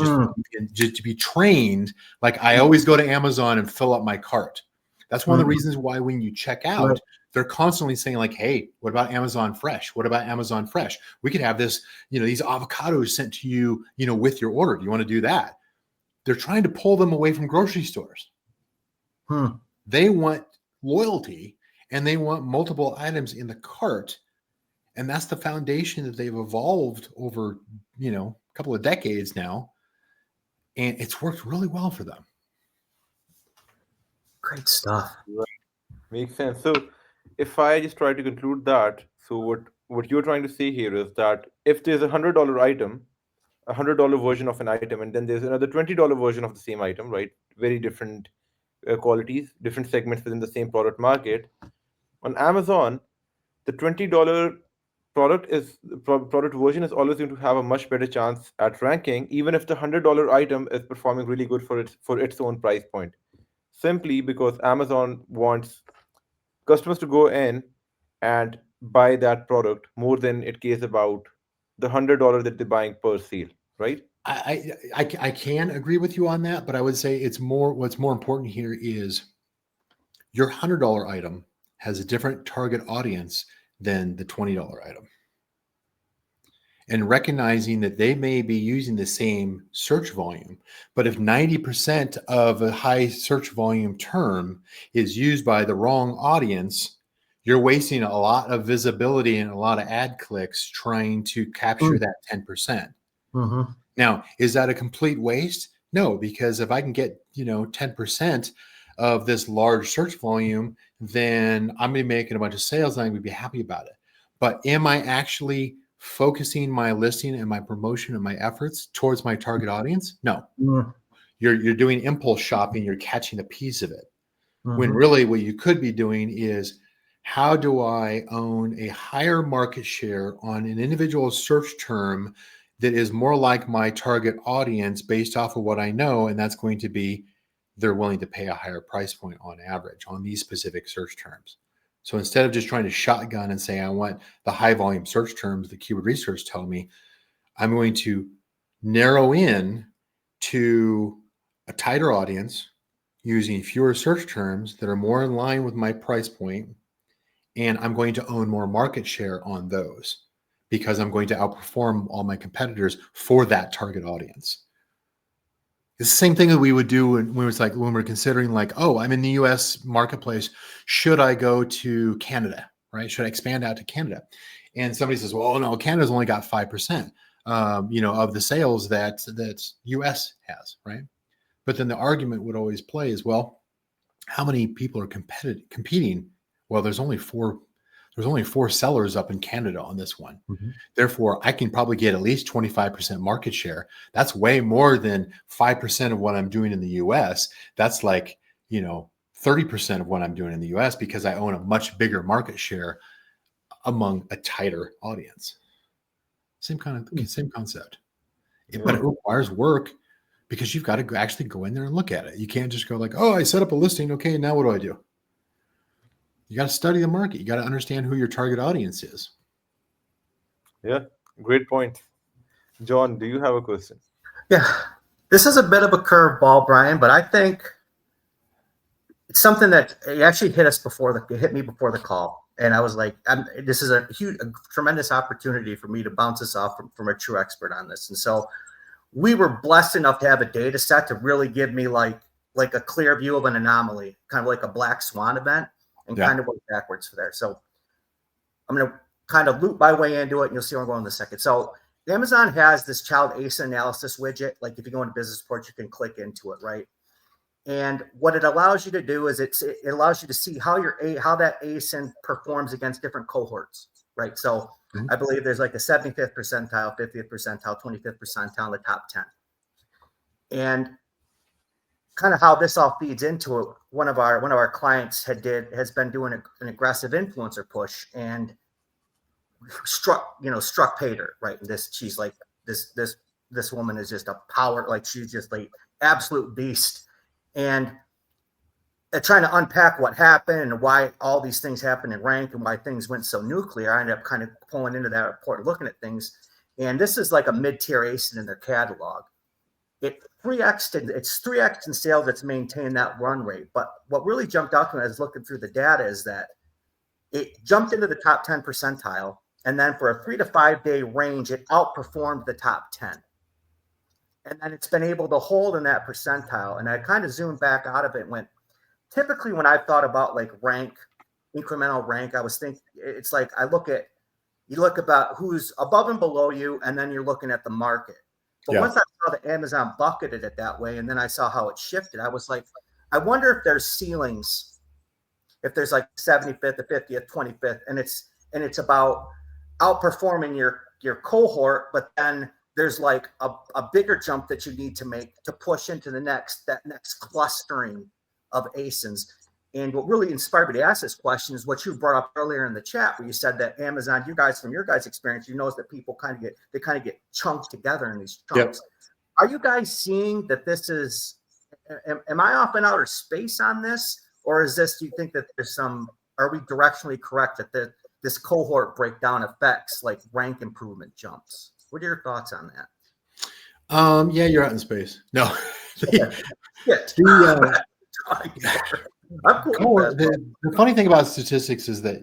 just to be trained. Like I always go to Amazon and fill up my cart. That's one of the reasons why when you check out, they're constantly saying like, hey, what about Amazon Fresh? What about Amazon Fresh? We could have this, these avocados sent to you, with your order. Do you want to do that? They're trying to pull them away from grocery stores. They want loyalty and they want multiple items in the cart. And that's the foundation that they've evolved over, a couple of decades now. And it's worked really well for them. Great stuff. Right. Makes sense. So if I just try to conclude that, so what you're trying to say here is that if there's $100 item, $100 version of an item, and then there's another $20 version of the same item, right? Very different qualities, different segments within the same product market. On Amazon, the $20 product version is always going to have a much better chance at ranking, even if the $100 item is performing really good for its own price point. Simply because Amazon wants customers to go in and buy that product more than it cares about the $100 that they're buying per sale, right? I can agree with you on that, but I would say what's more important here is your $100 item has a different target audience than the $20 item. And recognizing that they may be using the same search volume, but if 90% of a high search volume term is used by the wrong audience, you're wasting a lot of visibility and a lot of ad clicks trying to capture that 10%. Now, is that a complete waste? No, because if I can get, 10% of this large search volume, then I'm going to be making a bunch of sales and I'm going to be happy about it. But am I actually focusing my listing and my promotion and my efforts towards my target audience? No. You're doing impulse shopping. You're catching a piece of it. When really what you could be doing is, how do I own a higher market share on an individual search term that is more like my target audience based off of what I know? And that's going to be, they're willing to pay a higher price point on average on these specific search terms. So instead of just trying to shotgun and say, I want the high volume search terms the keyword research tell me, I'm going to narrow in to a tighter audience using fewer search terms that are more in line with my price point. And I'm going to own more market share on those because I'm going to outperform all my competitors for that target audience. It's the same thing that we would do when we're considering like, oh, I'm in the US marketplace. Should I go to Canada, right? Should I expand out to Canada? And somebody says, well, no, Canada's only got 5%, of the sales that US has, right? But then the argument would always play is, well, how many people are competing? Well, there's only four sellers up in Canada on this one. Therefore, I can probably get at least 25% market share. That's way more than 5% of what I'm doing in the US. That's like, 30% of what I'm doing in the US because I own a much bigger market share among a tighter audience. Same concept. But it requires work because you've got to actually go in there and look at it. You can't just go like, oh, I set up a listing. Okay, now what do I do? You got to study the market. You got to understand who your target audience is. Yeah, great point. John, do you have a question? Yeah, this is a bit of a curveball, Brian, but I think it's something that actually hit me before the call. And I was like, this is a tremendous opportunity for me to bounce this off from a true expert on this. And so we were blessed enough to have a data set to really give me like a clear view of an anomaly, kind of like a black swan event, and kind of work backwards for there. So I'm going to kind of loop my way into it, and you'll see where I'm going in a second. So Amazon has this child ASIN analysis widget. Like if you go into business reports, you can click into it, right? And what it allows you to do is it allows you to see how that ASIN performs against different cohorts, right? So I believe there's like a 75th percentile, 50th percentile, 25th percentile in the top 10. And kind of how this all feeds into it. One of our clients has been doing an aggressive influencer push and struck paid her, right? And she's like, this woman is just a power, like she's just like absolute beast. And trying to unpack what happened and why all these things happened in rank and why things went so nuclear, I ended up kind of pulling into that report and looking at things. And this is like a mid-tier ASIN in their catalog. It's 3x in sales. It's maintained that run rate. But what really jumped out to me as looking through the data is that it jumped into the top 10 percentile. And then for a 3 to 5 day range, it outperformed the top 10. And then it's been able to hold in that percentile. And I kind of zoomed back out of it and went, typically when I've thought about like rank, incremental rank, I was thinking it's like you look about who's above and below you, and then you're looking at the market. But once I saw that Amazon bucketed it that way, and then I saw how it shifted, I was like, I wonder if there's ceilings, if there's like 75th, the 50th, 25th, and it's about outperforming your cohort, but then there's like a bigger jump that you need to make to push into that next clustering of ASINs. And what really inspired me to ask this question is what you brought up earlier in the chat, where you said that Amazon, from your guys' experience, you notice that people kind of get chunked together in these chunks. Yep. Are you guys seeing that this is? Am I off in outer space on this, or is this? Do you think that are we directionally correct that this cohort breakdown affects like rank improvement jumps? What are your thoughts on that? Yeah, you're out in space. No. I'm cool with that. The funny thing about statistics is that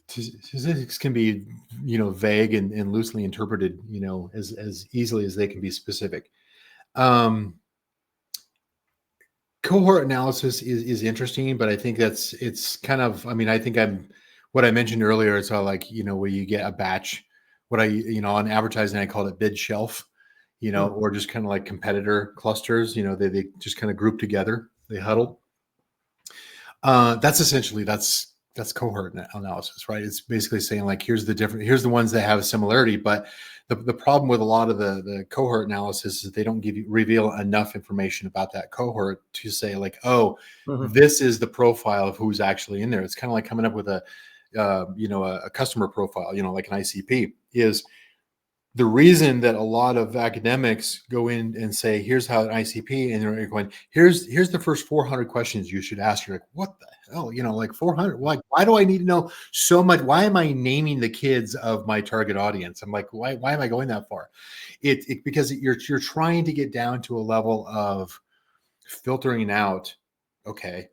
statistics can be vague and loosely interpreted as easily as they can be specific. Cohort analysis is interesting, but I think it's kind of, I think what I mentioned earlier is how like where you get a batch, on advertising I called it bid shelf, or just kind of like competitor clusters, they just kind of group together, they huddle. That's essentially, that's cohort analysis, right? It's basically saying like, here's the ones that have a similarity, but the problem with a lot of the cohort analysis is they don't reveal enough information about that cohort to say like, this is the profile of who's actually in there. It's kind of like coming up with a customer profile, like an ICP. Is the reason that a lot of academics go in and say, here's how an ICP, and they're going, here's the first 400 questions you should ask. You're like, what the hell? Like 400, like, why do I need to know so much? Why am I naming the kids of my target audience? I'm like, why am I going that far? Because you're trying to get down to a level of filtering out, okay,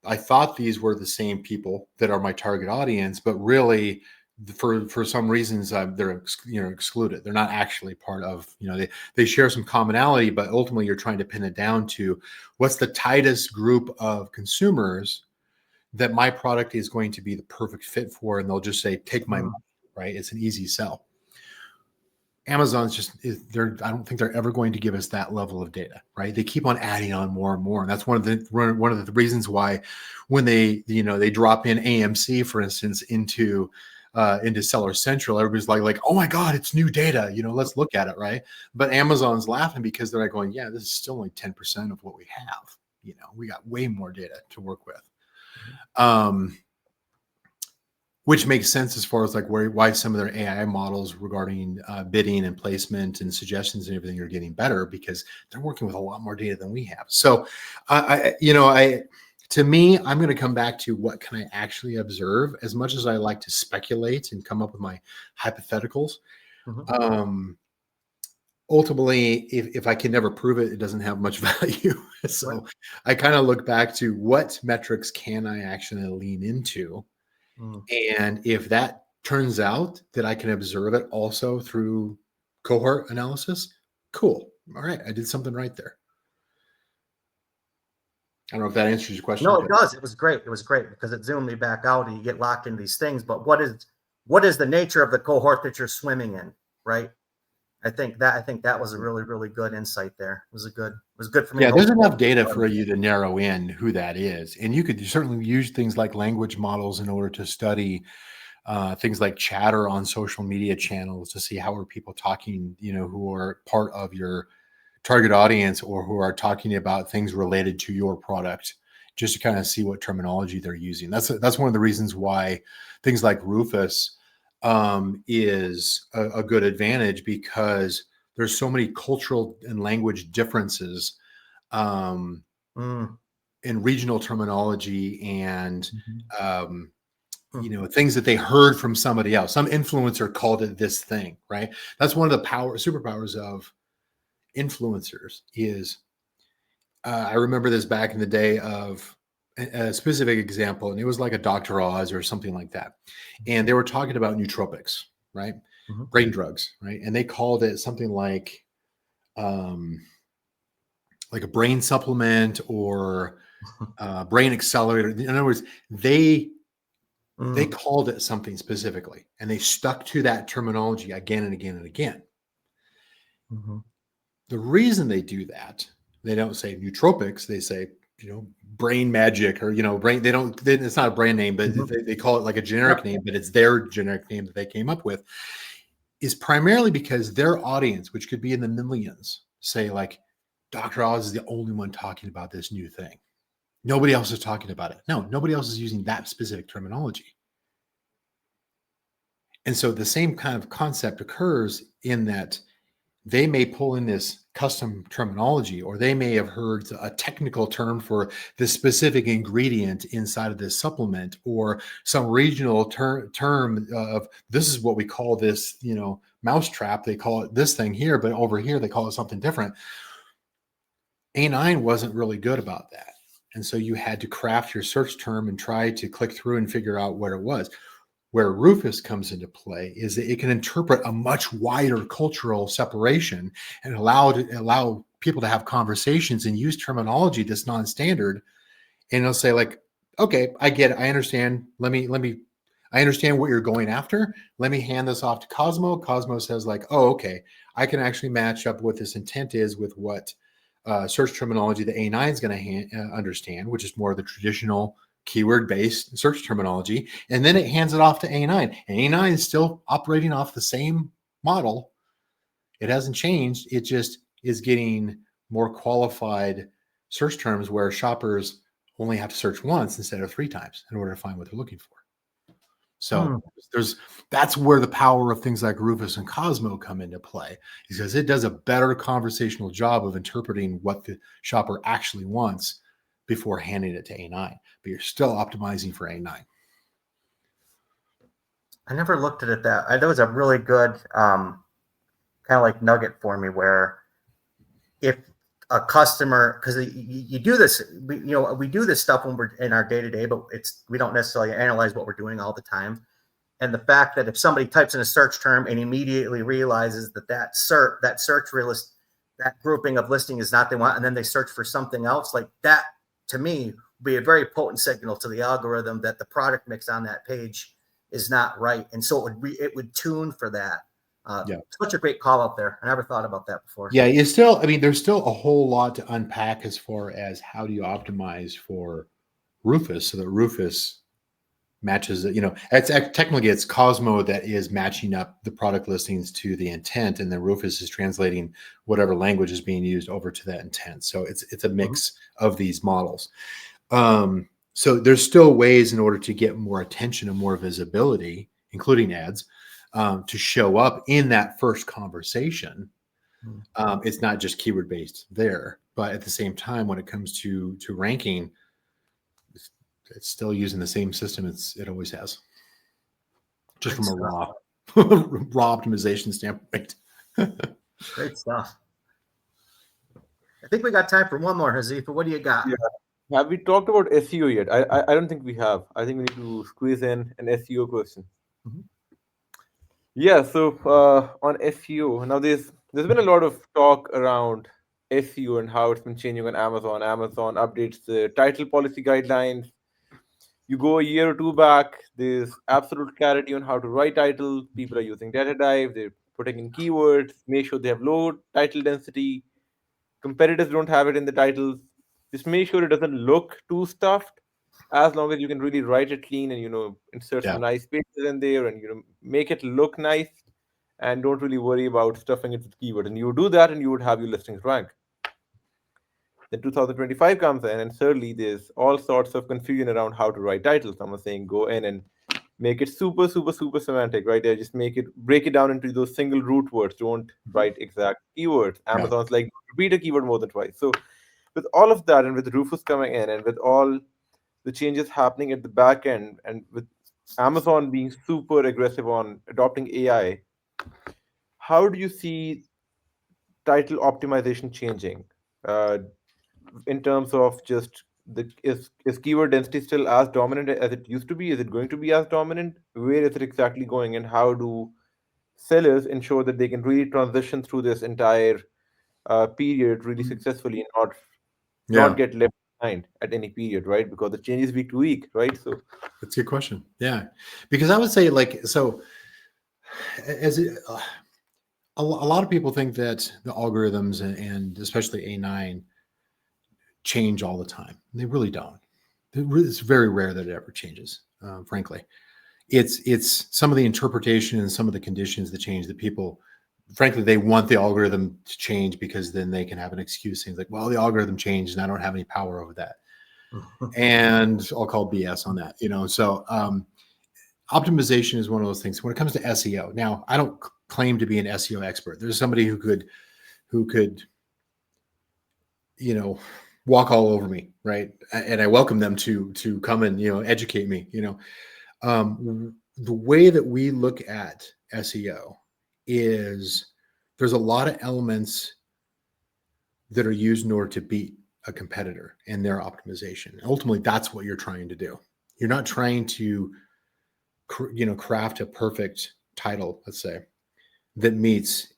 I thought these were the same people that are my target audience, but really for some reasons they're excluded. They're not actually part of, they share some commonality, but ultimately you're trying to pin it down to what's the tightest group of consumers that my product is going to be the perfect fit for, and they'll just say, take my money, right? It's an easy sell. Amazon's I don't think they're ever going to give us that level of data, right? They keep on adding on more and more. And that's one of the reasons why when they drop in AMC, for instance, into Seller Central, everybody's like, oh my God, it's new data. Let's look at it, right? But Amazon's laughing because they're like going, yeah, this is still only 10% of what we have. We got way more data to work with. Which makes sense as far as like why some of their AI models regarding bidding and placement and suggestions and everything are getting better, because they're working with a lot more data than we have. So, to me, I'm going to come back to what can I actually observe. As much as I like to speculate and come up with my hypotheticals, ultimately, if I can never prove it, it doesn't have much value. So I kind of look back to what metrics can I actually lean into. And if that turns out that I can observe it also through cohort analysis, cool. All right, I did something right there. I don't know if that answers your question. No, it does. It was great. It was great because it zoomed me back out and you get locked into these things. But what is the nature of the cohort that you're swimming in, right? I think that was a really, really good insight there. It was good for me. Yeah, there's enough data for you to narrow in who that is. And you could certainly use things like language models in order to study things like chatter on social media channels to see how are people talking, who are part of your target audience or who are talking about things related to your product, just to kind of see what terminology they're using. That's one of the reasons why things like Rufus is a good advantage, because there's so many cultural and language differences in regional terminology and things that they heard from somebody else. Some influencer called it this thing, right? That's one of the superpowers of influencers is I remember this back in the day of a specific example, and it was like a Dr. Oz or something like that. And they were talking about nootropics, right? Brain drugs, right? And they called it something like a brain supplement or brain accelerator. In other words, they called it something specifically, and they stuck to that terminology again and again and again. The reason they do that, they don't say nootropics, they say, brain magic or, brain, it's not a brand name, but they call it like a generic name, but it's their generic name that they came up with, is primarily because their audience, which could be in the millions, say like, Dr. Oz is the only one talking about this new thing. Nobody else is talking about it. No, nobody else is using that specific terminology. And so the same kind of concept occurs in that they may pull in this custom terminology, or they may have heard a technical term for the specific ingredient inside of this supplement, or some regional term of this is what we call this, mousetrap. They call it this thing here, but over here they call it something different. A9 wasn't really good about that. And so you had to craft your search term and try to click through and figure out what it was. Where Rufus comes into play is that it can interpret a much wider cultural separation and allow people to have conversations and use terminology that's non-standard. And it'll say like, okay, I get it. I understand. I understand what you're going after. Let me hand this off to Cosmo. Cosmo says like, oh, okay, I can actually match up what this intent is with what search terminology the A9 is going to understand, which is more of the traditional keyword-based search terminology, and then it hands it off to A9. And A9 is still operating off the same model. It hasn't changed. It just is getting more qualified search terms where shoppers only have to search once instead of 3 times in order to find what they're looking for. So that's where the power of things like Rufus and Cosmo come into play, because it does a better conversational job of interpreting what the shopper actually wants before handing it to A9, but you're still optimizing for A9. I never looked at it that was a really good kind of like nugget for me, where if a customer, because you do this, we do this stuff when we're in our day-to-day, but we don't necessarily analyze what we're doing all the time. And the fact that if somebody types in a search term and immediately realizes that search list, that grouping of listing is not they want, and then they search for something else, like that, to me, would be a very potent signal to the algorithm that the product mix on that page is not right. And so it would tune for that. Such a great call out there. I never thought about that before. Yeah, there's still a whole lot to unpack as far as how do you optimize for Rufus so that Rufus matches it. Technically it's Cosmo that is matching up the product listings to the intent, and then Rufus is translating whatever language is being used over to that intent. So it's a mix of these models. So there's still ways in order to get more attention and more visibility, including ads, to show up in that first conversation. It's not just keyword based there, but at the same time, when it comes to ranking, it's still using the same system it always has, just from a raw optimization standpoint. Great stuff. I think we got time for one more, Hazifa. What do you got? Yeah. Have we talked about SEO yet? I don't think we have. I think we need to squeeze in an SEO question. Yeah, so on SEO, now there's been a lot of talk around SEO and how it's been changing on Amazon. Amazon updates the title policy guidelines. You go a year or 2 back, there's absolute clarity on how to write title. People are using data dive, they're putting in keywords, make sure they have low title density. Competitors don't have it in the titles. Just make sure it doesn't look too stuffed, as long as you can really write it clean and insert some nice pages in there and make it look nice. and don't really worry about stuffing it with keywords. And you would do that and you would have your listings rank. Then 2025 comes in, and certainly there's all sorts of confusion around how to write titles. Someone's saying go in and make it super, super, super semantic, right? There, just break it down into those single root words. Don't write exact keywords. Yeah. Amazon's like, repeat a keyword more than twice. So with all of that, and with Rufus coming in, and with all the changes happening at the back end, and with Amazon being super aggressive on adopting AI, how do you see title optimization changing? Uh, in terms of just is keyword density still as dominant as it used to be? Is it going to be as dominant? Where is it exactly going, and how do sellers ensure that they can really transition through this entire period really successfully, and not Yeah. get left behind at any period, right? Because it changes week to week, right? So That's a good question. Yeah. Because I would say so as it, a lot of people think that the algorithms and especially A9 change all the time. They really don't. It's very rare that it ever changes, frankly. It's some of the interpretation and some of the conditions that change that people, frankly, they want the algorithm to change because then they can have an excuse saying like, well, the algorithm changed and I don't have any power over that. And I'll call BS on that, So optimization is one of those things. When it comes to SEO, now I don't claim to be an SEO expert. There's somebody who could, walk all over me, right? And I welcome them to come and educate me. The way that we look at SEO is there's a lot of elements that are used in order to beat a competitor and their optimization. Ultimately, that's what you're trying to do. You're not trying to, craft a perfect title, let's say, that meets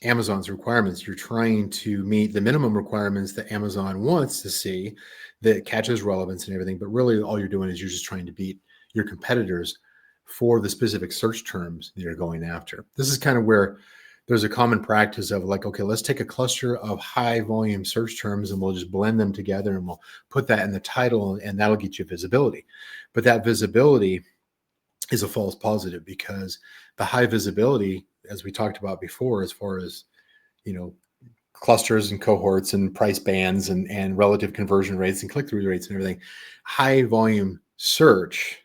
Amazon's requirements. You're trying to meet the minimum requirements that Amazon wants to see that catches relevance and everything. But really, all you're doing is you're just trying to beat your competitors for the specific search terms that you're going after. This is kind of where there's a common practice of like, okay, let's take a cluster of high volume search terms and we'll just blend them together and we'll put that in the title and that'll get you visibility. But that visibility is a false positive because the high visibility, as we talked about before, as far as, clusters and cohorts and price bands and relative conversion rates and click-through rates and everything, high volume search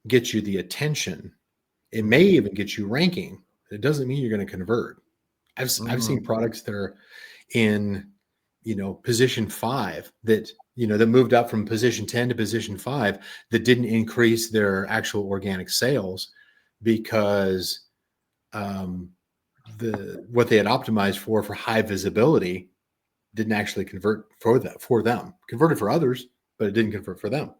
gets you the attention. It may even get you ranking. It doesn't mean you're going to convert. I've seen products that are in, position 5 that moved up from position 10 to position 5 that didn't increase their actual organic sales because what they had optimized for high visibility didn't actually convert for them. Converted for others, but it didn't convert for them.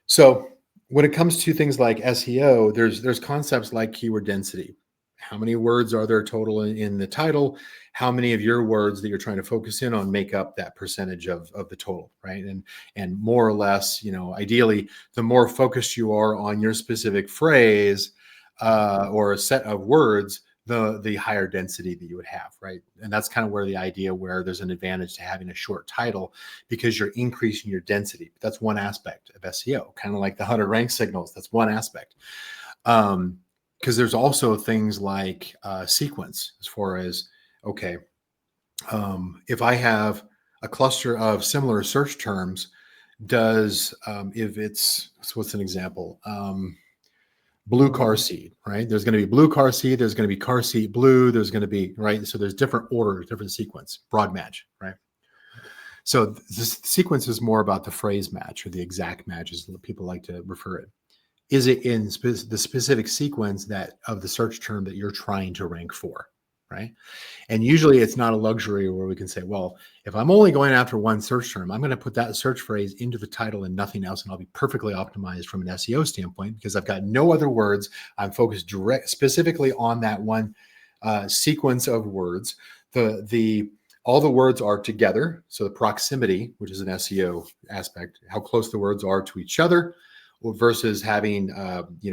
So when it comes to things like SEO, there's concepts like keyword density. How many words are there total in the title? How many of your words that you're trying to focus in on make up that percentage of the total, right? And more or less, ideally, the more focused you are on your specific phrase or a set of words, the higher density that you would have, right? And that's kind of where the idea where there's an advantage to having a short title because you're increasing your density. But that's one aspect of SEO, kind of like the 100 rank signals. That's one aspect. Because there's also things like sequence as far as, okay, if I have a cluster of similar search terms, if it's, what's an example? Blue car seat, right? There's going to be blue car seat. There's going to be car seat blue. There's going to be, right? So there's different orders, different sequence, broad match, right? So this sequence is more about the phrase match or the exact match as people like to refer it. Is it in the specific sequence of the search term that you're trying to rank for, right? And usually it's not a luxury where we can say, well, if I'm only going after one search term, I'm going to put that search phrase into the title and nothing else, and I'll be perfectly optimized from an SEO standpoint because I've got no other words. I'm focused specifically on that one sequence of words. All the words are together, so the proximity, which is an SEO aspect, how close the words are to each other, versus having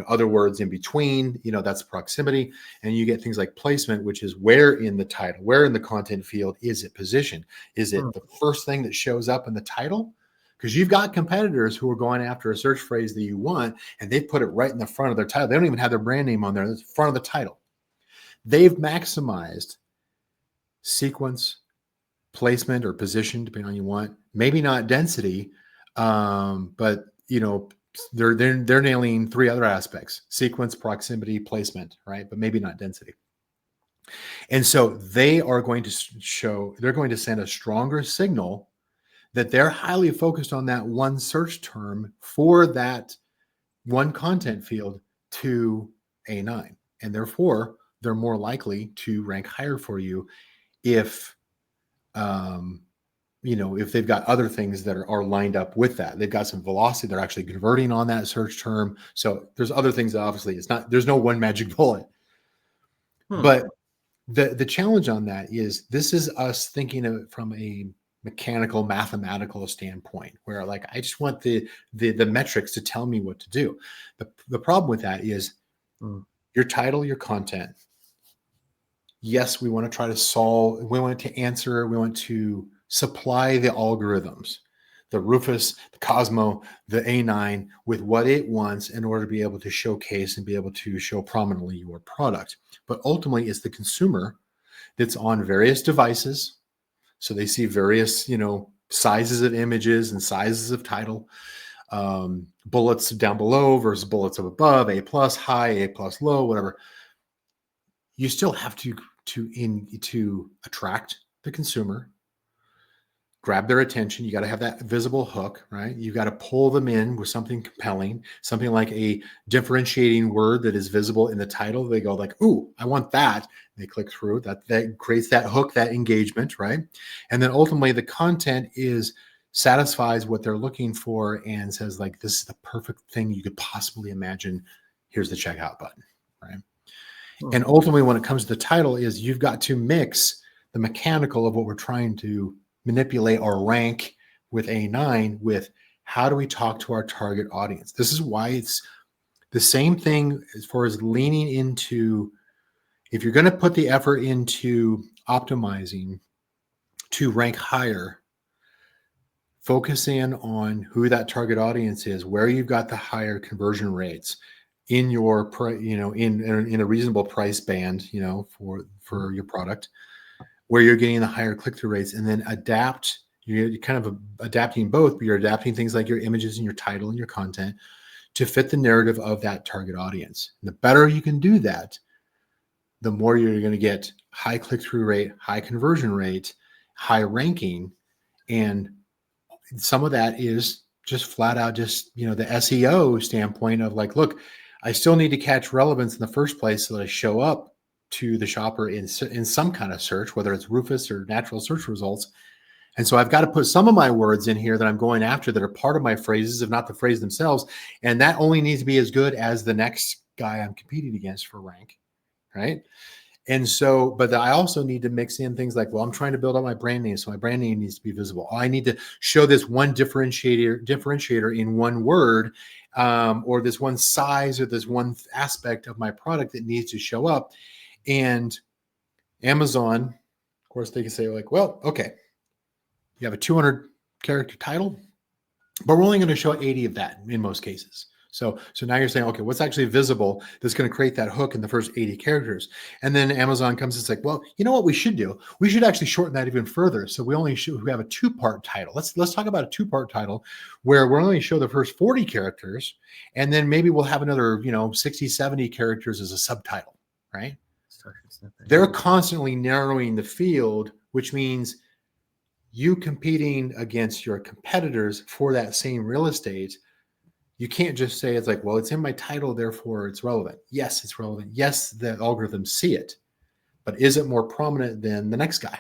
other words in between, that's proximity. And you get things like placement, which is where in the title, where in the content field is it positioned? Is it the first thing that shows up in the title? Because you've got competitors who are going after a search phrase that you want, and they put it right in the front of their title. They don't even have their brand name on there. It's the front of the title. they've maximized sequence, placement, or position, depending on you want. Maybe not density, but they're nailing 3 other aspects: sequence, proximity, placement, right? But maybe not density. And so they're going to send a stronger signal that they're highly focused on that one search term for that one content field to A9. And therefore, they're more likely to rank higher for you if they've got other things that are lined up with that. They've got some velocity. They're actually converting on that search term. So there's other things that obviously there's no one magic bullet. But the challenge on that is, this is us thinking of it from a mechanical, mathematical standpoint, where like, I just want the metrics to tell me what to do. The problem with that is your title, your content. Yes, we want to try to solve, we want to answer, we want to supply the algorithms, the RUFUS, the COSMO, the A9, with what it wants in order to be able to showcase and be able to show prominently your product. But ultimately, it's the consumer that's on various devices. So they see various, sizes of images and sizes of title, bullets down below versus bullets up above, A+ high, A+ low, whatever. You still have to attract the consumer, grab their attention. You got to have that visible hook, right? You got to pull them in with something compelling, something like a differentiating word that is visible in the title. They go like, "Ooh, I want that." They click through. That creates that hook, that engagement, right? And then ultimately the content satisfies what they're looking for and says like, "This is the perfect thing you could possibly imagine. Here's the checkout button," right? And ultimately, when it comes to the title, is you've got to mix the mechanical of what we're trying to manipulate or rank with A9 with how do we talk to our target audience. This is why it's the same thing as far as leaning into, if you're going to put the effort into optimizing to rank higher, focus in on who that target audience is, where you've got the higher conversion rates in your in a reasonable price band, for your product, where you're getting the higher click-through rates, and then adapt. You're kind of adapting both, but you're adapting things like your images and your title and your content to fit the narrative of that target audience. And the better you can do that, the more you're going to get high click-through rate, high conversion rate, high ranking. And some of that is just flat out the SEO standpoint of like, look, I still need to catch relevance in the first place so that I show up to the shopper in some kind of search, whether it's RUFUS or natural search results. And so I've got to put some of my words in here that I'm going after that are part of my phrases, if not the phrase themselves. And that only needs to be as good as the next guy I'm competing against for rank, right? And so, but I also need to mix in things like, well, I'm trying to build up my brand name, so my brand name needs to be visible. I need to show this one differentiator in one word, or this one size, or this one aspect of my product that needs to show up. And Amazon, of course, they can say like, well, okay, you have a 200 character title, but we're only going to show 80 of that in most cases. So now you're saying, okay, what's actually visible that's going to create that hook in the first 80 characters? And then Amazon comes and it's like, well, you know what we should do? We should actually shorten that even further. So we have a 2-part title. Let's talk about a 2-part title where we're only show the first 40 characters, and then maybe we'll have another, 60, 70 characters as a subtitle, right? They're constantly narrowing the field, which means you competing against your competitors for that same real estate. You can't just say it's like, well, it's in my title, therefore it's relevant. Yes, it's relevant. Yes, the algorithms see it, but is it more prominent than the next guy?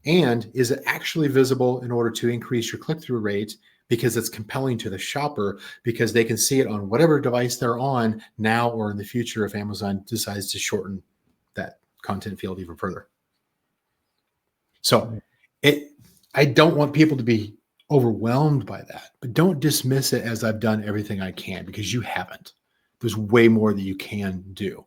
And is it actually visible in order to increase your click-through rate because it's compelling to the shopper, because they can see it on whatever device they're on now or in the future if Amazon decides to shorten that content field even further. So I don't want people to be overwhelmed by that, but don't dismiss it as I've done everything I can, because you haven't. There's way more that you can do.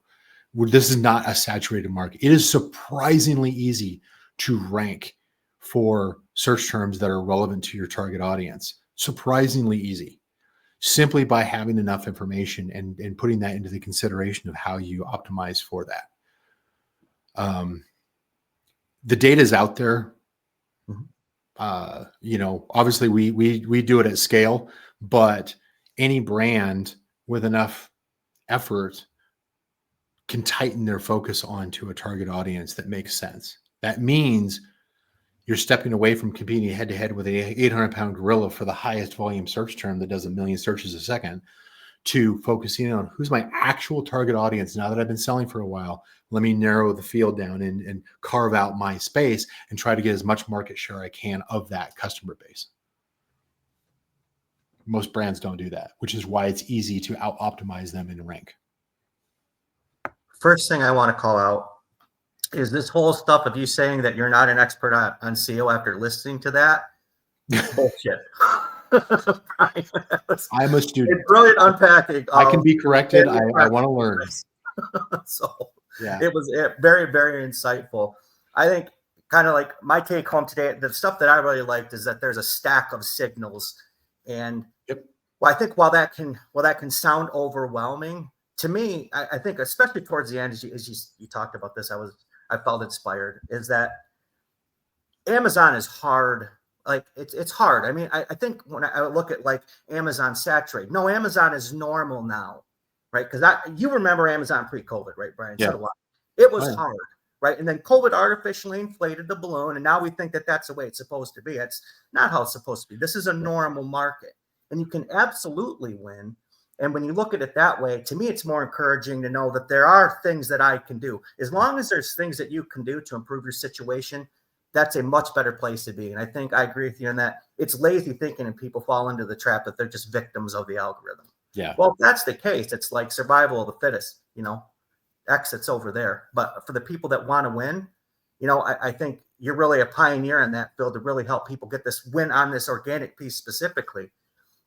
This is not a saturated market. It is surprisingly easy to rank for search terms that are relevant to your target audience. Surprisingly easy, simply by having enough information and putting that into the consideration of how you optimize for that. The data is out there. Mhm. Obviously we do it at scale, but any brand with enough effort can tighten their focus onto a target audience that makes sense. That means you're stepping away from competing head to head with an 800-pound gorilla for the highest volume search term that does 1 million searches a second, to focusing on who's my actual target audience. Now that I've been selling for a while, let me narrow the field down and carve out my space and try to get as much market share I can of that customer base. Most brands don't do that, which is why it's easy to out-optimize them in rank. First thing I want to call out is this whole stuff of you saying that you're not an expert on SEO after listening to that. Bullshit. I'm a student. It's brilliant unpacking. I can be corrected. I want to learn. So yeah, it was very, very insightful. I think kind of like my take home today, the stuff that I really liked is that there's a stack of signals. And well, I think while that can sound overwhelming, to me, I think especially towards the end, as you talked about this, I felt inspired, is that Amazon is hard. Like it's hard. I mean, I think when I look at like Amazon saturate, no, Amazon is normal now, right? Because you remember Amazon pre-COVID, right, Brian? Yeah. So do I. It was hard, right? And then COVID artificially inflated the balloon, and now we think that that's the way it's supposed to be. It's not how it's supposed to be. This is a normal market, and you can absolutely win. And when you look at it that way, to me, it's more encouraging to know that there are things that I can do. As long as there's things that you can do to improve your situation, that's a much better place to be. And I think I agree with you in that it's lazy thinking and people fall into the trap that they're just victims of the algorithm. Yeah. Well, if that's the case, it's like survival of the fittest, exits over there. But for the people that want to win, I think you're really a pioneer in that field to really help people get this win on this organic piece specifically,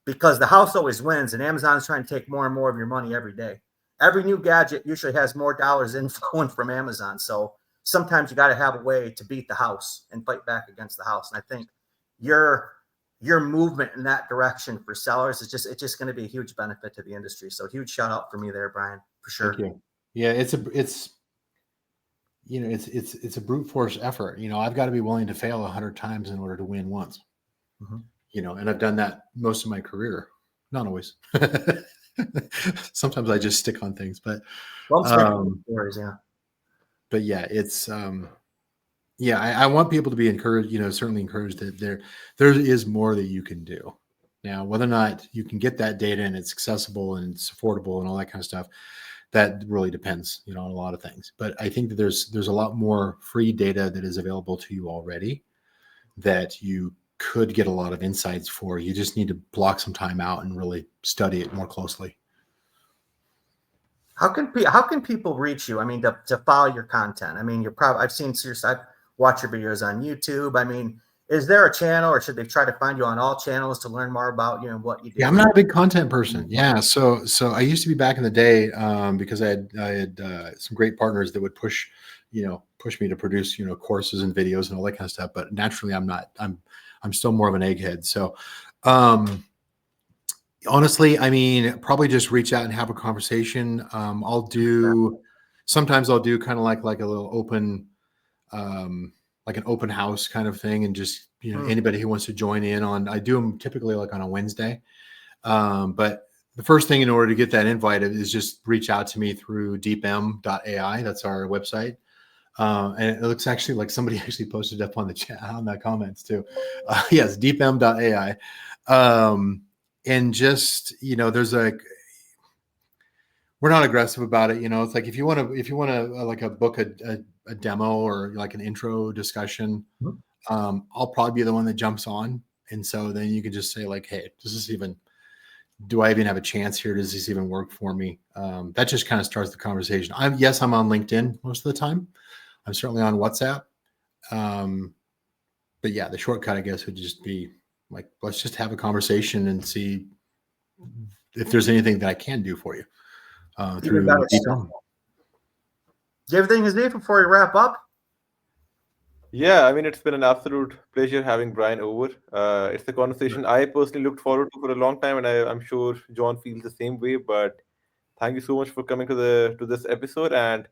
because the house always wins and Amazon's trying to take more and more of your money every day. Every new gadget usually has more dollars inflowing from Amazon. So sometimes you got to have a way to beat the house and fight back against the house. And I think your movement in that direction for sellers is just going to be a huge benefit to the industry. So huge shout out for me there, Brian, for sure. Thank you. Yeah, it's a brute force effort. I've got to be willing to fail 100 times in order to win once. Mm-hmm. And I've done that most of my career. Not always. Sometimes I just stick on things, but stories, yeah. But yeah, it's I want people to be encouraged, certainly encouraged that there is more that you can do. Now, whether or not you can get that data and it's accessible and it's affordable and all that kind of stuff, that really depends, on a lot of things. But I think that there's a lot more free data that is available to you already that you could get a lot of insights for. You just need to block some time out and really study it more closely. How can people reach you? I mean, to follow your content. I mean, I've watched your videos on YouTube. I mean, is there a channel, or should they try to find you on all channels to learn more about what you do? Yeah, I'm not a big content person. Yeah, so I used to be back in the day because I had some great partners that would push me to produce courses and videos and all that kind of stuff. But naturally, I'm not. I'm still more of an egghead. So honestly, I mean, probably just reach out and have a conversation. Sometimes I'll do kind of like a little open, like an open house kind of thing. And just, anybody who wants to join in I do them typically like on a Wednesday. But the first thing in order to get that invite is just reach out to me through deepm.ai. That's our website. And it looks actually like somebody actually posted up on the chat, on the comments too. Yes, deepm.ai. And just, there's we're not aggressive about it. It's like, if you want to like book a demo or like an intro discussion, I'll probably be the one that jumps on. And so then you can just say like, hey, do I even have a chance here? Does this even work for me? That just kind of starts the conversation. I'm on LinkedIn most of the time. I'm certainly on WhatsApp. But yeah, the shortcut, I guess, would just be like, let's just have a conversation and see if there's anything that I can do for you. Through do you have anything, Hazeef, before you wrap up? Yeah, I mean, it's been an absolute pleasure having Brian over. It's a conversation I personally looked forward to for a long time, and I'm sure John feels the same way. But thank you so much for coming to this episode, and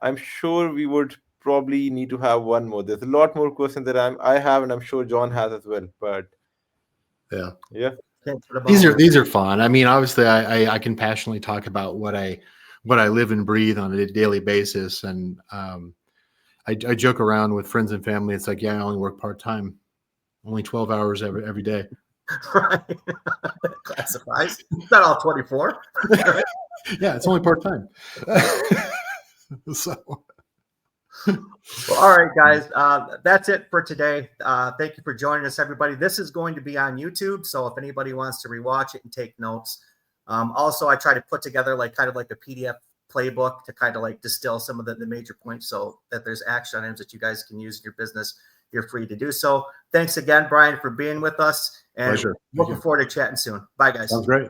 I'm sure we would probably need to have one more. There's a lot more questions that I have, and I'm sure John has as well. But Yeah. yeah, These are fun. I mean, obviously, I can passionately talk about what I live and breathe on a daily basis, and I joke around with friends and family. It's like, yeah, I only work part time, only 12 hours every day. Right. Classifies. Not all 24. Yeah, it's only part time. So. Well, all right, guys. That's it for today. Thank you for joining us, everybody. This is going to be on YouTube, so if anybody wants to rewatch it and take notes. Also, I try to put together kind of like a PDF playbook to kind of like distill some of the major points so that there's action items that you guys can use in your business. You're free to do so. Thanks again, Brian, for being with us. And Pleasure. looking forward to chatting soon. Bye, guys. Sounds great.